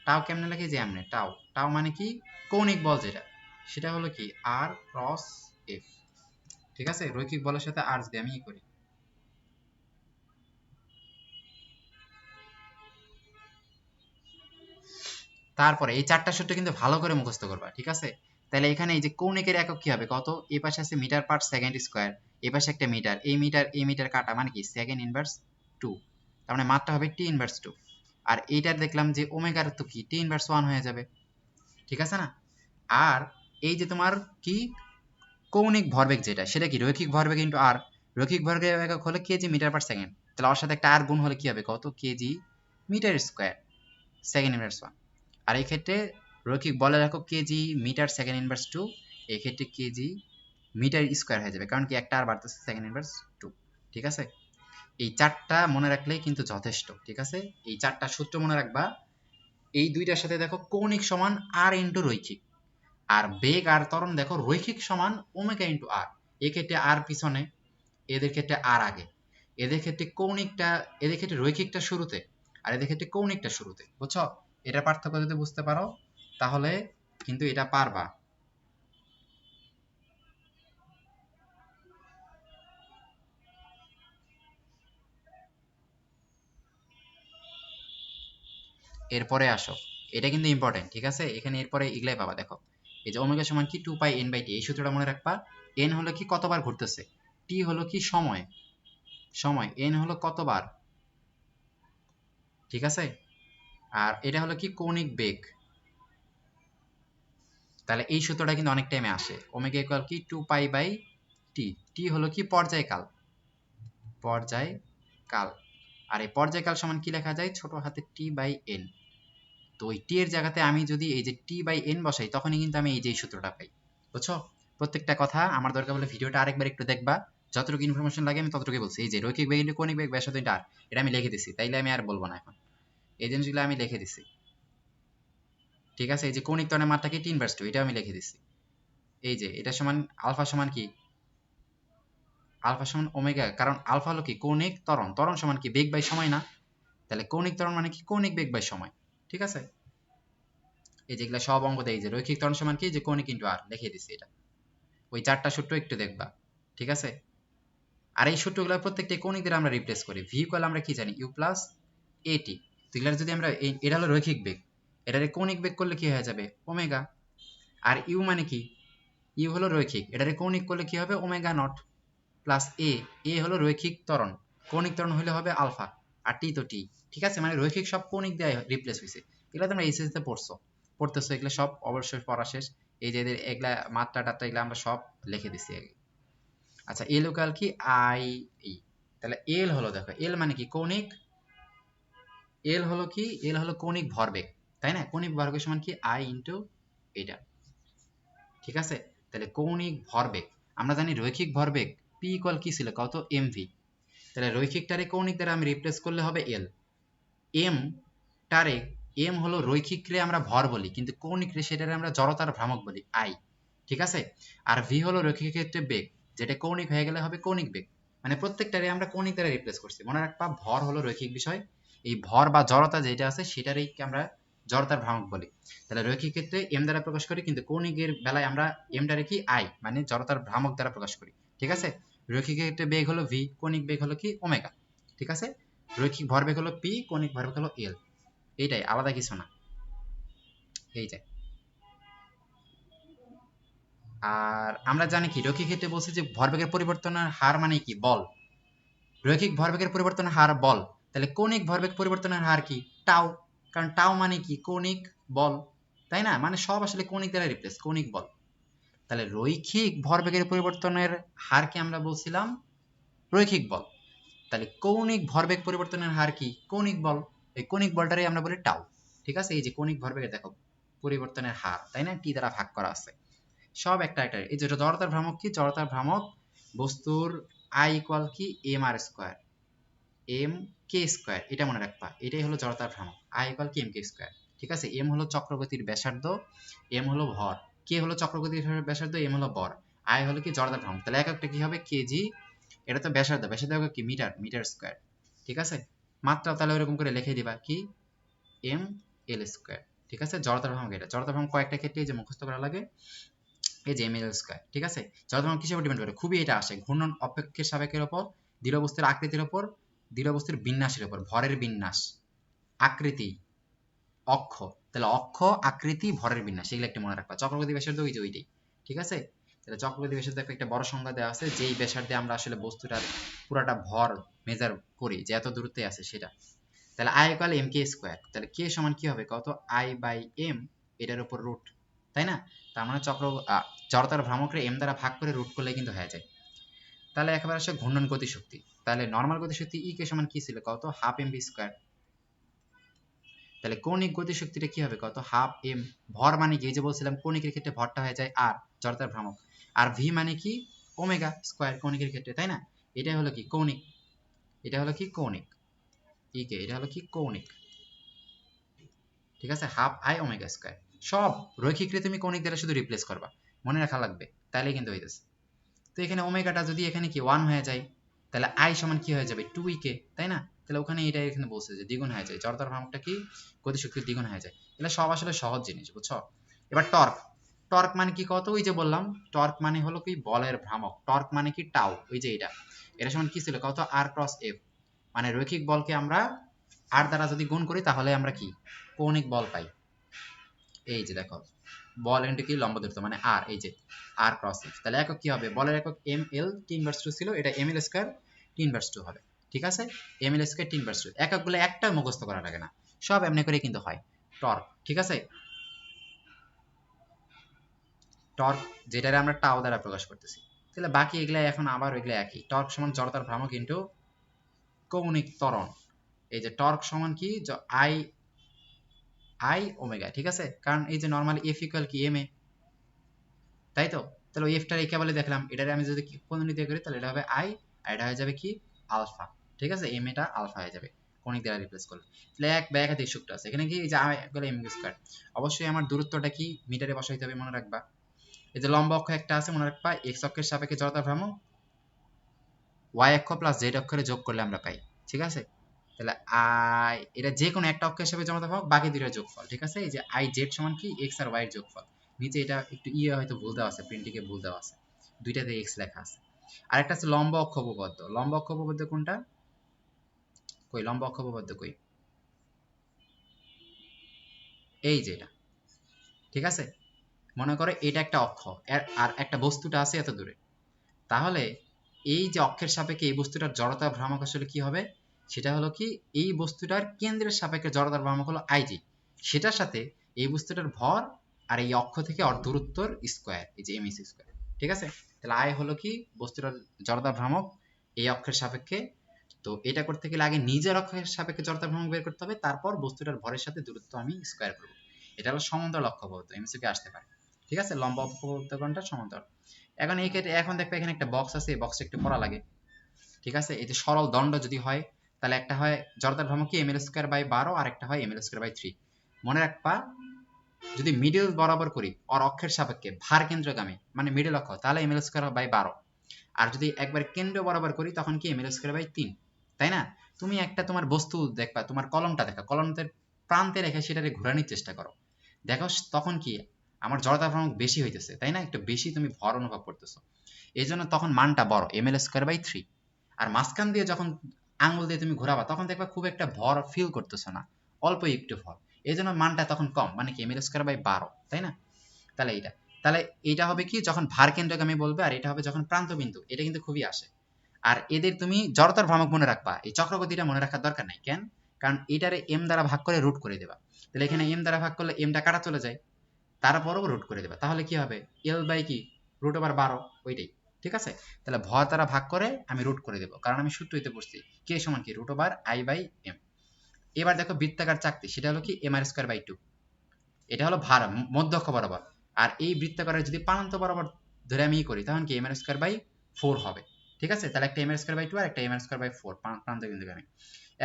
টাও কেমনে লেখে যে এমনি টাও, টাও মানে কি কৌণিক বল যেটা, সেটা হলো কি আর ক্রস এফ, ঠিক আছে। রৈখিক বলের সাথে আর যদি আমি করি, তারপরে এই চারটা সূত্র কিন্তু ভালো করে মুখস্থ করবা, ঠিক আছে। তাহলে এখানে এই যে কৌণিকের একক কি হবে কত, এই পাশে আছে মিটার পার সেকেন্ড স্কয়ার, এই পাশে একটা মিটার, এই মিটার কাটা মানে কি সেকেন্ড ইনভার্স 2, তার মানে মাত্রা হবে টি ইনভার্স 2, আর এইটার দেখলাম যে ওমেগার তো কি টি ইনভার্স 1 হয়ে যাবে, ঠিক আছে না। আর এই যে তোমার কি কৌণিক ভরবেগ যেটা, সেটা কি রৈখিক ভরবেগ ইনটু আর, রৈখিক ভরবেগের একক হলো কেজি মিটার পার সেকেন্ড, তাহলে ওর সাথে একটা আর গুণ হলে কি হবে কত, KG metre square second inverse 1। আর এই ক্ষেত্রে রৈখিক বলের একক কেজি মিটার সেকেন্ড ইনভার্স 2, এই ক্ষেত্রে কেজি মিটার স্কয়ার হয়ে যাবে, কারণ কি একটা আর বাড়তেছে সেকেন্ড ইনভার্স 2, ঠিক আছে। এই চারটা মনে রাখলেই কিন্তু যথেষ্ট, ঠিক আছে। এই চারটা সূত্র মনে রাখবা, এই দুইটার সাথে দেখো কৌণিক সমান আর ইনটু রৈখিক, আর বেগ আর ত্বরণ দেখো রৈখিক সমান ওমেগা ইনটু আর, এই ক্ষেত্রে আর পিছনে, এদের ক্ষেত্রে আর আগে, এদের ক্ষেত্রে কৌণিকটা, এদের ক্ষেত্রে রৈখিকটা শুরুতে, আর এদের ক্ষেত্রে কৌণিকটা শুরুতে। বুঝছো? এটা পার্থক্য যদি বুঝতে পারো তাহলে কিন্তু এটা পারবা। এরপরে আসো, এটা কিন্তু ইম্পর্টেন্ট, ঠিক আছে? এখানে এরপরে এগুলাই পাবা। দেখো এই যে ওমেগা সমান কি 2 পাই n বাই টি, এই সূত্রটা মনে রাখবা। n হলো কি কতবার ঘুরতেছে, t হলো কি সময়, সময় n হলো কতবার, ঠিক আছে? আর এটা হলো কি কৌণিক বেগ। তাহলে এই সূত্রটা কিন্তু অনেক টাইমে আসে। ওমেগা ইকুয়াল কি 2 পাই বাই টি, টি হলো কি পর্যায়কাল, পর্যায়কাল। আর এই পর্যায়কাল সমান কি লেখা যায়, ছোট হাতে টি বাই এন। তো ওই টি এর জায়গাতে আমি যদি এই যে টি বাই এন বসাই, তখনই কিন্তু আমি এই যে সূত্রটা পাই। বুঝছো? প্রত্যেকটা কথা আমার দরকার বলে ভিডিওটা আরেকবার একটু দেখবা, যতটুকু ইনফরমেশন লাগে আমি ততটুকুই বলছি। এই যে রৈখিক বেগ ইন্টু কৌণিক বেগ ব্যাসার্ধ ইন্টু আর, এটা আমি লিখে দিছি, তাইলে আমি আর বলবো না এখন, এই জিনিসগুলো আমি লিখে দিছি, ঠিক আছে? এই যে কৌণিক ত্বরণের মাত্রা কি 3/2, এটা আমি লিখে দিছি। এই যে এটা সমান আলফা সমান কি, আলফা সমান ওমেগা, কারণ আলফা হলো কি কৌণিক ত্বরণ, ত্বরণ সমান কি বেগ বাই সময় না, তাহলে কৌণিক ত্বরণ মানে কি কৌণিক বেগ বাই সময়, ঠিক আছে? এই যেগুলা সব অঙ্ক দেয়, যে রৈখিক ত্বরণ সমান কি যে কৌণিক ইন্টু আর, লিখে দিছি এটা। ওই চারটা সূত্র একটু দেখবা, ঠিক আছে? আর এই সূত্রগুলো প্রত্যেকটা কৌণিক দ্বারা আমরা রিপ্লেস করি। ভি ইকুয়াল আমরা কি জানি, ইউ প্লাস এটি। তো এগুলা যদি আমরা এটা হলো রৈখিক বেগ, এটারে কৌণিক বেগ করলে কি হয়ে যাবে, ওমেগা। আর ইউ মানে কি, ইউ হলো রৈখিক, এটারে কৌণিক করলে কি হবে, ওমেগা নট প্লাস এ, এ হলো রৈখিক ত্বরণ, কৌণিক ত্বরণ হলে হবে আলফা, আর টি তো টি, ঠিক আছে? মানে রৈখিক সব কৌণিক দিয়ে রিপ্লেস হয়েছে। এগুলো তোমরা এইচএস তে পড়তেছো, এগুলো সব অবশ্যই পড়া শেষ। এই যে এগুলা মাত্রা টাত্রা এগুলো আমরা সব লিখে দিছি আগে। আচ্ছা এল লোকাল কি আই ই, তাহলে এল হলো, দেখো এল মানে কি কৌণিক, এল হলো কি, এল হলো কৌণিক ভরবেগ, তাই না? কৌণিক ভরবেগ সমান কি আই ইন্টু এটা, ঠিক আছে? তাহলে কৌণিক ভরবেগ, আমরা জানি রৈখিক ভরবেগ পি ইকুয়াল কি ছিল কত, এমভি। তাহলে রৈখিকটারে কৌণিক দ্বারা আমি রিপ্লেস করলে হবে এল। এম টারে, এম হলো রৈখিক রে আমরা ভর বলি, কিন্তু কৌণিক রে সেটারে আমরা জড়তার ভ্রামক বলি আই, ঠিক আছে? আর ভি হলো রৈখিক ক্ষেত্রে বেগ, যেটা কৌণিক হয়ে গেলে হবে কৌণিক বেগ। মানে প্রত্যেকটারে আমরা কৌণিক দ্বারা রিপ্লেস করছি। মনে রাখবা ভর হলো রৈখিক বিষয়, এই ভর বা জড়তা যেটা আছে সেটারই আমরা জড়তার ভ্রামক বলি। তাহলে রৈখিক ক্ষেত্রে এম দ্বারা প্রকাশ করি, কিন্তু কৌণিকের বেলায় আমরা এম দ্বারা কি আই মানে জড়তার ভ্রামক দ্বারা প্রকাশ করি, ঠিক আছে? রৈখিক ক্ষেত্রে বেগ হলো ভি, কৌণিক বেগ হলো কি ওমেগা, ঠিক আছে? রৈখিক ভরবেগ হলো পি, কৌণিক ভরবেগ হলো এল, এইটাই, আলাদা কিছু না। এই যে, আর আমরা জানি কি রৈখিক ক্ষেত্রে বলছি যে ভরবেগের পরিবর্তনের হার মানে কি, বল। রৈখিক ভরবেগের পরিবর্তনের হার বল, তাহলে কৌণিক ভরবেগ পরিবর্তনের হার কি, টাও। কারণ টাও মানে কি কৌণিক বল, তাই না? মানে সব আসলে কৌণিক দ্বারা রিপ্লেস, কৌণিক বল। তাহলে রৈখিক ভরবেগের পরিবর্তনের হারকে আমরা বলছিলাম রৈখিক বল। তাহলে কৌণিক ভরবেগ পরিবর্তনের হার কি, কৌণিক বল। এই কৌণিক বলটারই আমরা বলি টাও, ঠিক আছে? এই যে কৌণিক ভরবেগের দেখো পরিবর্তনের হার, তাই না, টি দ্বারা ভাগ করা আছে, সব একটা একটা। এই যে জড়তার ভ্রামক কি, জড়তার ভ্রামক বস্তুর আই ইকুয়াল কি M R square, M K square, এটা মনে রাখবা, এটাই হলো জড়তার ভ্রামক, আই ইকুয়াল কি এম কে স্কোয়ার, ঠিক আছে? এম হলো চক্রগতির ব্যাসার্ধ, এম হলো ভর, কে হলো চক্রগতির ব্যাসার্ধ, এম হলো ভর, আই হলো কি জড়তার ভ্রামক। তাহলে এক একটা কি হবে কেজি, এটা তো ব্যাসার্ধ, ব্যাসার্ধ হবে কি মিটার, মিটার স্কোয়ার, ঠিক আছে? মাত্রা তাহলে ওইরকম করে লিখে দিবা কি এম এল স্কোয়ার, ঠিক আছে? জড়তার ভ্রামক এটা, জড়তার ভ্রামক কয়েকটা ক্ষেত্রে যে মুখস্থ করা লাগে, এই যে এম এল স্কোয়ার, ঠিক আছে? জড়তার ভ্রামক কিসের উপর ডিপেন্ড করে, খুবই এটা আসে ঘূর্ণন অপেক্ষের সাপেক্ষের উপর, দৃঢ় বস্তুর আকৃতির উপর, দৃঢ় বস্তুর বিন্যাসের উপর, ভরের বিন্যাস, আকৃতি, অক্ষ, তাহলে অক্ষ, আকৃতি, ভরের বিন্যাস, এগুলো একটু মনে রাখবা। চক্রগতি ব্যাসার্ধ ওই যে ওইটাই, ঠিক আছে? তাহলে চক্রগতি ব্যাসার্ধ একটা বড় সংজ্ঞা দেওয়া আছে, যেই ব্যাসার্ধে আমরা আসলে বস্তুটার পুরাটা ভর মেজার করি, যে এত দূরত্বে আছে সেটা। তাহলে I equal M K square, তাহলে কে সমান কি হবে কত, আই বাই এম, এটার উপর রুট, তাই না? তার মানে জড়তার ভ্রামকরে এম দ্বারা ভাগ করে রুট করলে কিন্তু হয়ে যায়। তাহলে একেবারে আসে ঘূর্ণন গতিশক্তি, তাহলে নর্মাল গতিশক্তি ই কে সমান কি ছিল কত, হাফ এম ভি স্কোয়ার। তাহলে কৌণিক গতিশক্তিটা কি হবে কত, হাফ এম। ভর মানে কি, এই যে বলছিলাম কৌণিকের ক্ষেত্রে ভরটা হয়ে যায় আর, জড়তার ভ্রামক। আর ভি মানে কি ওমেগা স্কোয়ার কৌণিকের ক্ষেত্রে, তাই না? এটা হলো কি কৌণিক, এটা হলো কি কৌণিক, ই কে এটা হলো কি কৌণিক, ঠিক আছে? হাফ আই ওমেগা স্কোয়ার, সব রৈখিক রে তুমি কৌণিক দ্বারা শুধু রিপ্লেস করবা, মনে রাখা লাগবে, তাইলে কিন্তু হইতেছে। তো এখানে ওমেগাটা যদি এখানে কি 1 হয়ে যায়, তাহলে আই সমান কি হয়ে যাবে 2e তাই না? তাহলে ওখানে এটা এখানে বলছে যে দ্বিগুণ হয়ে যায়, জড়তার ভ্রামকটা কি গতিশক্তির দ্বিগুণ হয়ে যায়। এগুলো সব আসলে সহজ জিনিস, বুঝছো? এবার টর্ক, টর্ক মানে কি কত? ওই যে বললাম টর্ক মানে হলো কি বলের ভ্রামক, টর্ক মানে কি টাউ, ওই যে এটা সমান কি ছিল কত? আর ক্রস এফ। মানে রৈখিক বলকে আমরা আর দ্বারা যদি গুণ করি তাহলে আমরা কি কৌণিক বল পাই। এই যে দেখো বল ইনটু কি লম্ব দূরত্ব মানে আর, এই যে আর ক্রস এফ। তাহলে একক কি হবে? বলের একক এম এল টি ইনভার্স 2 ছিল, এটা M L square T inverse 2 হবে। ঠিক আছে, M L square T inverse 2, এককগুলো একটা মুখস্থ করা লাগে না, সব এমনি করে কিন্তু হয় টর্ক। ঠিক আছে, টর্ক যেটারে আমরা টাও দ্বারা প্রকাশ করতেছি। তাহলে বাকি এগুলা এখন আবার এগুলা একই, টর্ক সমান জড়তার ভ্রামক ইনটু কৌণিক ত্বরণ। এই যে টর্ক সমান কি আই আই ওমেগা। ঠিক আছে, কারণ এই যে নরমালি এফ ইকুয়াল কি এম এ, তাই তো? তাহলে ওই এফটা রেখে বলে দেখলাম, এটারে আমি যদি কোণী দিয়ে করি তাহলে এটা হবে আই, আর এটা হয়ে যাবে কি আলফা। ঠিক আছে, এম এটা আলফা হয়ে যাবে কোণিক দ্বারা রিপ্লেস করলে। তাহলে এক বা একাধিক সূত্র আছে এখানে কি, এই যে আই বলে এম স্কয়ার। অবশ্যই আমার দূরত্বটা কি মিটারে বসাইতে হবে, মনে রাখবা। এই যে লম্ব অক্ষ একটা আছে মনে রাখবা, এক্স অক্ষের সাপেক্ষে জড়তার ভ্রামক, ওয়াই অক্ষ প্লাস জেড অক্ষরে যোগ করলে আমরা পাই। ঠিক আছে, তাহলে আই এটা যে কোনো একটা অক্ষের সাপেক্ষে জড়তার ভ্রামক, বাকি দুইটার যোগফল। ঠিক আছে, এই যে আই জেড সমান কি এক্স আর ওয়াই এর যোগফল। নিচে এটা একটু হয়তো ভুল দেওয়া আছে, প্রিন্টিংয়ে ভুল দেওয়া আছে, দুইটাতে এক্স লেখা আছে। আরেকটা আছে লম্ব অক্ষ উপপাদ্য। লম্ব অক্ষ উপপাদ্য কোনটা? কই লম্ব অক্ষ উপপাদ্য কই? এই যে এটা। ঠিক আছে, মনে করে এটা একটা অক্ষ, আর একটা বস্তুটা আছে এত দূরে। তাহলে এই যে অক্ষের সাপেক্ষে এই বস্তুটার জড়তার ভ্রামক আসলে কি হবে? সেটা হলো কি এই বস্তুটার কেন্দ্রের সাপেক্ষে জড়তার ভ্রামক হলো আইজি, সেটার সাথে এই বস্তুটার ভর আর এই অক্ষ থেকে ওর দূরত্বর স্কয়ার, এই যে এম এস স্কয়ার। ঠিক আছে, তাহলে আই হলো কি বস্তুটার জড়তার ভ্রামক এই অক্ষের সাপেক্ষে। তো এটা করতে গেলে আগে নিজের অক্ষের সাপেক্ষে জড়তার ভ্রামক বের করতে হবে, তারপর বস্তুটার ভরের সাথে দূরত্ব আমি স্কয়ার করব। এটা হলো সমান্তরাল অক্ষ উপপাদ্য, এমসিকিউ আসতে পারে। ঠিক আছে, লম্ব অক্ষ উপপাদ্য কোনটা? সমান্তরাল। এখন এই ক্ষেত্রে এখন দেখবে এখানে একটা বক্স আছে, এই বক্সটা একটু পড়া লাগে। ঠিক আছে, এই যে সরল দণ্ড যদি হয় তাহলে একটা হয় জড়তার ভ্রামক কি এম এল স্কয়ার বাই 12, আর একটা হয় এম এল স্কয়ার বাই 3। মনে রাখবা যদি মিডল বরাবর করি আর অক্ষের সাপেক্ষে ভার কেন্দ্রগামী মানে মিডল অক্ষ, তাহলে এম এল স্কয়ার বাই 12। আর যদি একবার কেন্দ্র বরাবর করি তখন কি এম এল স্কয়ার বাই 3। তাই না? তুমি একটা তোমার বস্তু দেখবা, তোমার কলমটা দেখা, কলমের প্রান্তে রেখে সেটাকে ঘোরানোর চেষ্টা করো, দেখো তখন কি আমার জড়তার ভ্রামক বেশি হইতেছে, তাই না? একটু বেশি তুমি ভর অনুভব করতেছো, এই জন্য তখন মানটা বড় এম এল স্কয়ার বাই 3। আর মাঝখান দিয়ে যখন আঙ্গুল দিয়ে তুমি ঘোরাবা তখন দেখবা খুব একটা ভর ফিল করতেছো না, অল্প একটু ভর, এই জন্য মানটা তখন কম, মানে কি এম এল স্কয়ার বাই 12, তাই না? তাহলে এইটা, তাহলে এইটা হবে কি যখন ভার কেন্দ্রগামী বলবে, আর এটা হবে যখন প্রান্ত বিন্দু। এটা কিন্তু খুবই আসে। আর এদের তুমি জড়তার ভ্রামক মনে রাখবা, এই চক্রগতিটা মনে রাখার দরকার নাই। কেন? কারণ এটারে এম দ্বারা ভাগ করে রুট করে দেবা। তাহলে এখানে এম দ্বারা ভাগ করলে এমটা কাটা চলে যায়, তারপরও রুট করে দেবা, তাহলে কি হবে এল বাই কি রুট ওভার 12, ওইটাই। ঠিক আছে, তাহলে ভর দ্বারা ভাগ করে আমি রুট করে দেবো, কারণ আমি সূত্র হইতে পড়ছি কে সমান কি root over I by M. এবার দেখো বৃত্তাকার চাকতি, সেটা হলো কি এম আর স্কয়ার বাই 2, এটা হলো ভার মধ্য অক্ষ বরাবর। আর এই বৃত্তাকারের যদি প্রান্ত বরাবর ধরে আমি করি তখন কি এম আর স্কয়ার বাই 4 হবে। ঠিক আছে, তাহলে একটা এম আর স্কয়ার বাই 2 আর একটা এম আর স্কয়ার বাই 4 প্রান্ত বিন্দু আমি।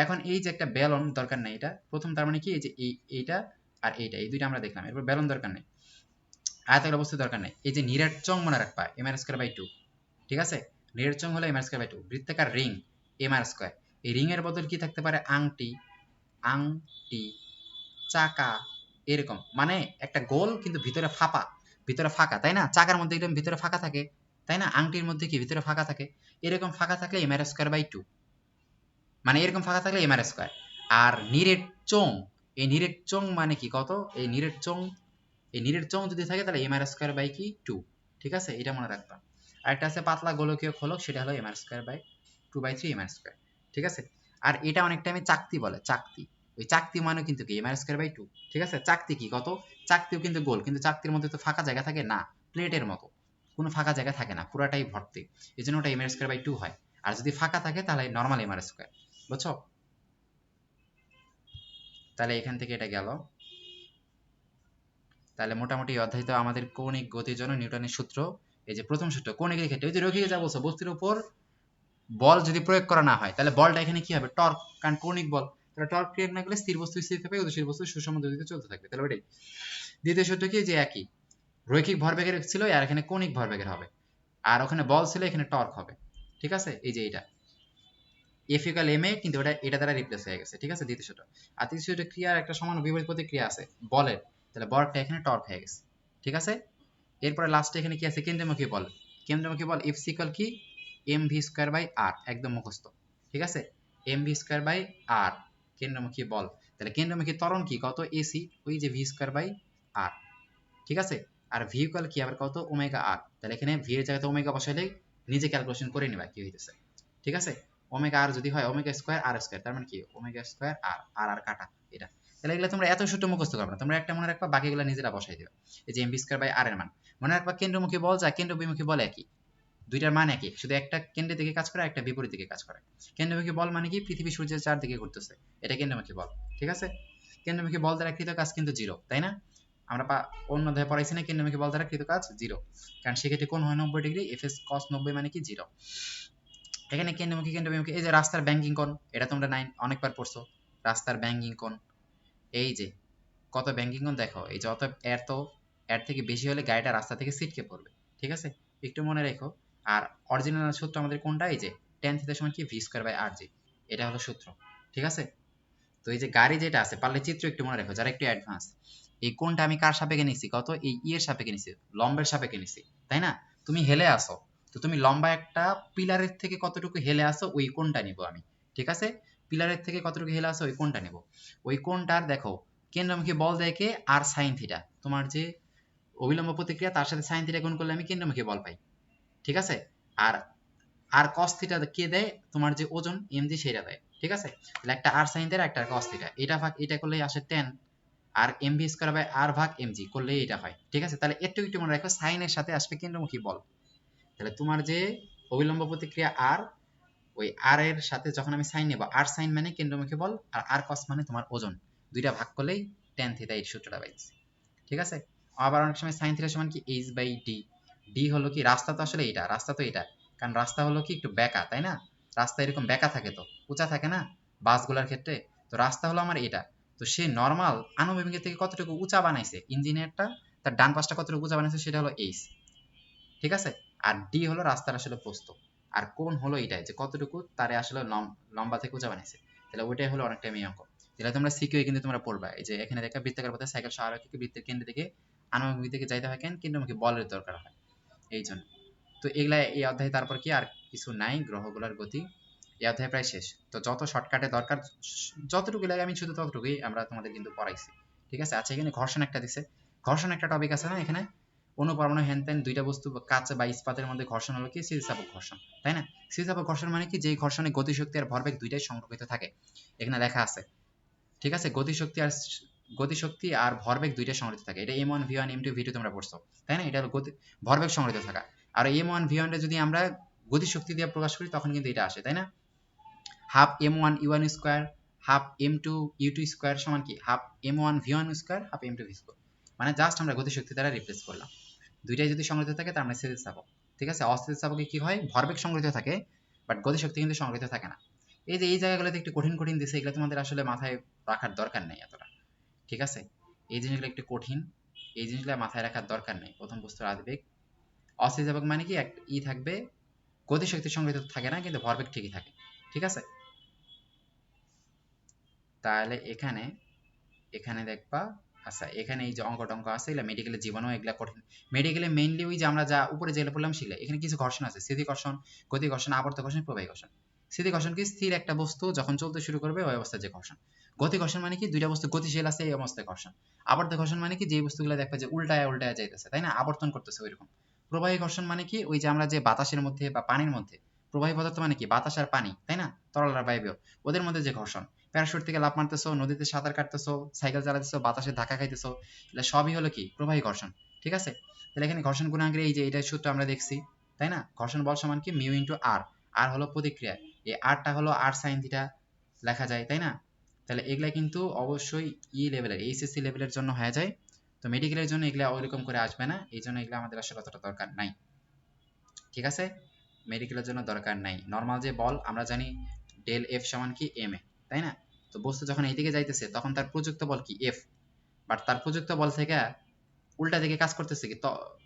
এখন এই যে একটা বেলন দরকার নাই, এটা প্রথম, তার মানে কি এই যে এইটা আর এইটা, এই দুইটা আমরা দেখলাম, এরপর বেলন দরকার নেই, আয়তাকার বস্তু দরকার নেই। এই যে নিরেট চং মনে রাখবা এম আর স্কয়ার বাই 2। ঠিক আছে, নিরেট চং হলো এম আর স্কয়ার বাই 2, বৃত্তাকার রিং এম আর স্কয়ার। এই রিং এর বদল কি থাকতে পারে? আংটি, আংটি, চাকা, এরকম, মানে একটা গোল কিন্তু ভিতরে ফাঁপা, ভিতরে ফাঁকা, তাই না? চাকার মধ্যে একদম ভিতরে ফাঁকা থাকে, তাই না? আংটির মধ্যে কি ভিতরে ফাঁকা থাকে, এরকম ফাঁকা থাকলে এম আর স্কয়ার বাই 2, মানে এরকম ফাঁকা থাকলে এম আর স্কয়ার। আর নিরেট চোং, এই নিরেট চোং মানে কি কত? এই নিরেট চোং, এই নিরেট চোং যদি থাকে তাহলে এম আর স্কয়ার বাই কি 2। ঠিক আছে, এটা মনে রাখবা। আর একটা আছে পাতলা গোলকীয় খোলক, সেটা হলো M R square by 2/3 M R square. ঠিক আছে, আর এটা অনেক টাইমে চাকতি বলে, চাকতি, ওই চাকতি মানে কিন্তু কি এম আর স্কয়ার বাই 2। ঠিক আছে, চাকতি কি কত? চাকতিও কিন্তু গোল, কিন্তু চাকতির মধ্যে তো ফাঁকা জায়গা থাকে না, প্লেটের মতো কোনো ফাঁকা জায়গা থাকে না, পুরাটাই ভর্তি, এই জন্য ওটা এম আর স্কয়ার বাই 2 হয়। আর যদি ফাঁকা থাকে তাহলে নর্মাল এম আর স্কয়ার, বুঝছো? তাহলে এখান থেকে এটা গেল। তাহলে মোটামুটি এই অধ্যায় তো আমাদের কৌণিক গতির জন্য নিউটনের সূত্র, এই যে প্রথম সূত্র কৌণিকের ক্ষেত্রে, ওই যে রৈখিক যা বলছো বস্তুর উপর বল যদি প্রয়োগ করা না হয় তাহলে বলটা এখানে কি হবে? টর্ক, কারণ কৌণিক বল। তাহলে টর্ক প্রয়োগ না করলে স্থির বস্তু স্থির থাকবে, গতিশীল বস্তু সুষম গতিতে চলতে থাকবে, তাহলে ওইটাই। দ্বিতীয় সূত্র কি? যে একই রৈখিক ভরবেগের ছিল আর এখানে কৌণিক ভরবেগের হবে, আর ওখানে বল ছিল এখানে টর্ক হবে। ঠিক আছে, এই যে এইটা। এফ ইকুয়াল এম এ, কিন্তু এটা দ্বারা রিপ্লেস হয়ে গেছে, ঠিক আছে, দ্বিতীয় সূত্র। আর তৃতীয় সূত্রে ক্রিয়ার একটা সমান বিপরীত প্রতিক্রিয়া আছে বলের, তাহলে বলটা এখানে টর্ক হয়ে গেছে, ঠিক আছে। এরপরে লাস্টে এখানে কি আছে, কেন্দ্রমুখী বল। কেন্দ্রমুখী বল এফ সি ইকুয়াল কি এম ভি স্কোয়ার বাই আর, একদম মুখস্থ, ঠিক আছে, এম ভি স্কোয়ার বাই আর কেন্দ্রমুখী বল। তাহলে কেন্দ্রমুখী ত্বরণ কি কত, এসি, ওই যে ভি স্কোয়ার বাই আর, ঠিক আছে। আর ভি ইকুয়াল কি আবার কত, ওমেগা আর। তাহলে এখানে ভি এর জায়গাতে ওমেগা বসাইলে নিজে ক্যালকুলেশন করে নিবা কি হইতেছে, ঠিক আছে। ওমেগা আর যদি হয় ওমেগা স্কোয়ার আর স্কোয়ার, তার মানে কি ওমেগা স্কোয়ার আর আর আর কাটা এটা। তাহলে এগুলো তোমরা এত সূত্র মুখস্থ করবে না, তোমরা একটা মনে রাখবা, বাকিগুলো নিজেরা বসাই দিবা। এই যে এম ভি স্কোয়ার বাই আর এর মান মনে রাখবা। কেন্দ্রমুখী বল যা কেন্দ্রবিমুখী বল একই, দুইটার মান একই, শুধু একটা কেন্দ্রের দিকে কাজ করে, একটা বিপরীত দিকে কাজ করে। কেন্দ্রমুখী বল মানে কি পৃথিবী সূর্যের চারদিকে ঘুরতেছে, এটা কেন্দ্রমুখী বল, ঠিক আছে। কেন্দ্রমুখী বল দ্বারা কৃত কাজ কিন্তু জিরো, তাই না? আমরা অন্য অধ্যায়ে পড়াইছি না, কেন্দ্রমুখী বল দ্বারা কৃত কাজ জিরো, কারণ সেক্ষেত্রে কোণ হয় 90 ডিগ্রি, এফ এস কস 90 মানে কি জিরো। এখানে কেন্দ্রমুখী কেন্দ্রবিমুখী, এই যে রাস্তার ব্যাংকিং কোণ, এটা তোমরা অনেকবার পড়ছো, রাস্তার ব্যাংকিং কোণ, এই যে কত ব্যাংকিং কোণ দেখো, এই যে অত এর থেকে বেশি হলে গাড়িটা রাস্তা থেকে ছিটকে পড়বে, ঠিক আছে, একটু মনে রেখো। আর অরিজিনাল সূত্র আমাদের কোনটা, এই যে tan থিটা সমান কি ভি স্কয়ার বাই আর জি, এটা হলো সূত্র, ঠিক আছে। তো এই যে গাড়ি যেটা আছে, পারলে চিত্র একটু মনে রেখো যারা একটু অ্যাডভান্স। এই কোণটা আমি কার সাপেক্ষে নিছি, কত, এই ই এর সাপেক্ষে নিছি, লম্বের সাপেক্ষে নিছি, তাই না? তুমি হেলে আসো, তো তুমি লম্বা একটা পিলারের থেকে কতটুকু হেলে আসো ওই কোণটা নিব আমি, ঠিক আছে। পিলারের থেকে কতটুকু হেলে আসো ওই কোণটা নিব। ওই কোণটার দেখো কেন্দ্রমুখী বল দেখে আর সাইন থিটা, তোমার যে অবিলম্ব প্রতিক্রিয়া তার সাথে সাইন থিটা গুণ করলে আমি কেন্দ্রমুখী বল পাই, ঠিক আছে। আর আর cos থিটা কে দেয়, তোমার যে ওজন mg সেটা দেয়, ঠিক আছে। তাহলে একটা আর সাইন থিটা, একটা cos থিটা, এটা ভাগ এটা করলেই আসে tan, আর mv স্কয়ার বাই আর ভাগ mg করলেই এটা হয়, ঠিক আছে। তাহলে একটু একটু মনে রাখো, সাইনের সাথে আসবে কেন্দ্রমুখী বল। তাহলে তোমার যে অবিলম্ব প্রতিক্রিয়া আর, ওই আর এর সাথে যখন আমি সাইন নেব, আর সাইন মানে কেন্দ্রমুখী বল, আর আর cos মানে তোমার ওজন, দুইটা ভাগ করলেই tan থিটা এই সূত্রটা পাইছি, ঠিক আছে। আবার অনেক সময় সাইন থিটা সমান কি এইচ বাই ডি, ডি হলো কি রাস্তা, তো আসলে এটা রাস্তা, তো এটা কারণ রাস্তা হলো কি একটু বেঁকা, তাই না? রাস্তা এরকম বেঁকা থাকে, তো উঁচা থাকে না বাসগুলোর ক্ষেত্রে, তো রাস্তা হলো আমার এটা। তো সে নর্মাল আনুভূমিকের থেকে কতটুকু উঁচা বানাইছে ইঞ্জিনিয়ারটা, তার ডান পাশটা কতটুকু উঁচা বানাইছে সেটা হলো এইচ, ঠিক আছে। আর ডি হলো রাস্তার আসলে প্রস্থ, আর কোণ হলো এটাই যে কতটুকু তারে আসলে লম্বা থেকে উঁচা বানাইছে, তাহলে ওইটাই হলো অনেকটা এই অঙ্ক। তাহলে তোমরা সিকিউই কিন্তু তোমরা পড়বা, এই যে এখানে দেখা বৃত্তাকার পথে সাইকেল সহায়ক থেকে বৃত্তের কেন্দ্রের দিকে আনুভূমিক দিকে যাইতে হয় কেন, কেন্দ্রমুখী বলের দরকার হয় এই জন্য। তো এগুলা এই অধ্যায়ে তারপর কি আর কিছু নাই, গ্রহগুলোর গতি এই অধ্যায় প্রায় শেষ। তো যত শর্টকাটে দরকার, যতটুকু লাগে আমি শুধু ততটুকুই আমরা তোমাদের কিন্তু পড়াইছি, ঠিক আছে। আচ্ছা এখানে ঘর্ষণ একটা দিছে, ঘর্ষণ একটা টপিক আছে না এখানে, অনুপরমাণু হ্যান দুইটা বস্তু কাঁচ বা ইস্পাতের মধ্যে ঘর্ষণ হলো কি স্থিতিস্থাপক ঘর্ষণ, তাই না? স্থিতিস্থাপক ঘর্ষণ মানে কি, যে ঘর্ষণে গতিশক্তি আর ভরবেগ দুইটাই সংরক্ষিত থাকে, এখানে লেখা আছে, ঠিক আছে। গতিশক্তি আর ভরবেগ দুইটাই সংরক্ষিত থাকে, এটা m1 v1 m2 v2 তোমরা পড়ছো, তাই না? এটা হলো ভরবেগ সংরক্ষিত থাকা। আর m1 v1 টা যদি আমরা গতিশক্তি দিয়ে প্রকাশ করি তখন কিন্তু এটা আসে, তাই না? Half m1 u1 square half m2 u2 square সমান কি half m1 v1 square half m2 v square, মানে জাস্ট আমরা গতিশক্তি দ্বারা রিপ্লেস করলাম। দুইটাই যদি সংরক্ষিত থাকে তার মানে স্থিতিস্থাপক, ঠিক আছে। অস্থিতিস্থাপকে কি হয়, ভরবেগ সংরক্ষিত থাকে বাট গতিশক্তি কিন্তু সংরক্ষিত থাকে না। এই যে এই জায়গাগুলোতে একটু কঠিন কঠিন দিছে, এগুলো তোমাদের আসলে মাথায় রাখার দরকার নেই এতটা, ঠিক আছে। এই জিনিসগুলো একটু কঠিন, এই জিনিসগুলো মাথায় রাখার দরকার নেই। প্রথম বস্তুর আবেগ, অস্থিতিস্থাপক মানে কি একটা থাকবে, গতিশক্তি সংরক্ষিত থাকে না কিন্তু ভরবেগ ঠিকই থাকে, ঠিক আছে। তাহলে এখানে এখানে দেখবা, আচ্ছা এখানে এই যে অঙ্ক টঙ্ক আছে এগুলা মেডিকেলের জীবনেও এগুলা কঠিন। মেডিকেলে মেইনলি ওই যে আমরা যা উপরে যেগুলো বললাম সেগুলো, এখানে কিছু ঘর্ষণ আছে, স্থিতি ঘর্ষণ, গতি ঘর্ষণ, আবর্ত ঘর্ষণ, প্রবাহী ঘর্ষণ। স্থিতি ঘর্ষণ কি, স্থির একটা বস্তু যখন চলতে শুরু করবে ওই অবস্থায় যে ঘর্ষণ। গতি ঘর্ষণ মানে কি, দুইটা বস্তু গতিশীল আছে এই অবস্থায় ঘর্ষণ। আবর্ত ঘর্ষণ মানে কি, যে বস্তুগুলো দেখবে যে উল্টায় উল্টায় যাইতেছে, তাই না, আবর্তন করতেছে ওইরকম। প্রবাহী ঘর্ষণ মানে কি, ওই যে আমরা যে বাতাসের মধ্যে বা পানির মধ্যে, প্রবাহী পদার্থ মানে কি বাতাস আর পানি, তাই না, তরল আর বায়বীয়, ওদের মধ্যে যে ঘর্ষণ। প্যারাশুট থেকে লাফ মারতেছো, নদীতে সাঁতার কাটতেছো, সাইকেল চালাতেছো, বাতাসে ধাক্কা খাইতেছো, এগুলো সবই হলো কি প্রবাহী ঘর্ষণ, ঠিক আছে। তাহলে এখানে ঘর্ষণ গুণাঙ্কের এই যে এটার সূত্র আমরা দেখছি, তাই না, ঘর্ষণ বল সমান কি মিউ ইন্টু আর, আর হলো প্রতিক্রিয়া, এই আরটা হলো আর সাইন থিটা লেখা যায়, তাই না। তাহলে এগুলা কিন্তু অবশ্যই লেভেলের এইচএসসি লেভেলের জন্য হয়ে যায়, তো মেডিকেলের জন্য এগুলা ওইরকম করে আসবে না, এই জন্য এগুলা আমাদের আসলে অতটা দরকার নাই, ঠিক আছে। মেডিকেলের জন্য দরকার নাই। নর্মাল যে বল আমরা জানি ডেল এফ সমান কি এম এ, তাই না। তো বস্তু যখন এইদিকে যাইতেছে তখন তার প্রযুক্ত বল কি এফ, বাট তার প্রযুক্ত বল থেকে উল্টা দিকে কাজ করতেছে কি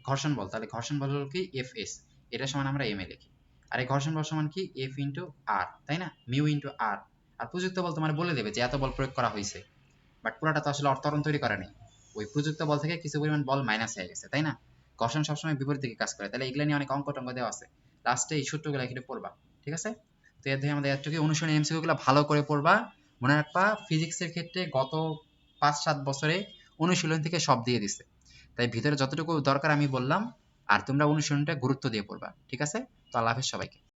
ঘর্ষণ বল, তাহলে ঘর্ষণ বল হলো কি এফ এস, এটা সমান আমরা এম এ লিখি। আর এই ঘর্ষণ বল সমান কি এফ ইন্টু আর, তাই না, মিউ ইন্টু আর। আর প্রযুক্ত বল তোমার বলে দেবে যে এত বল প্রয়োগ করা হয়েছে, বাট পুরোটা তো আসলে ত্বরণ তৈরি করে নাই, ওই প্রযুক্ত বল থেকে কিছু পরিমাণ বল মাইনাস হয়ে গেছে, তাই না। ঘর্ষণ সবসময় বিপরীত দিকে কাজ করে, তাহলে এগুলো নিয়ে অনেক অঙ্ক টঙ্ক দেওয়া আছে, লাস্টে এই সূত্রগুলো একটু পড়বা, ঠিক আছে। তো এর থেকে আমাদের এতটুকু অনুশীলনী এমসিকিউ গুলো ভালো করে পড়বা, মনে রাখবা ফিজিক্সের ক্ষেত্রে গত 5-7 বছরে অনুশীলন থেকে সব দিয়ে দিছে, তাই ভিতরে যতটুকু দরকার আমি বললাম, আর তোমরা অনুশীলনটা গুরুত্ব দিয়ে পড়বা, ঠিক আছে। তো আল্লাহ হাফেজ সবাইকে।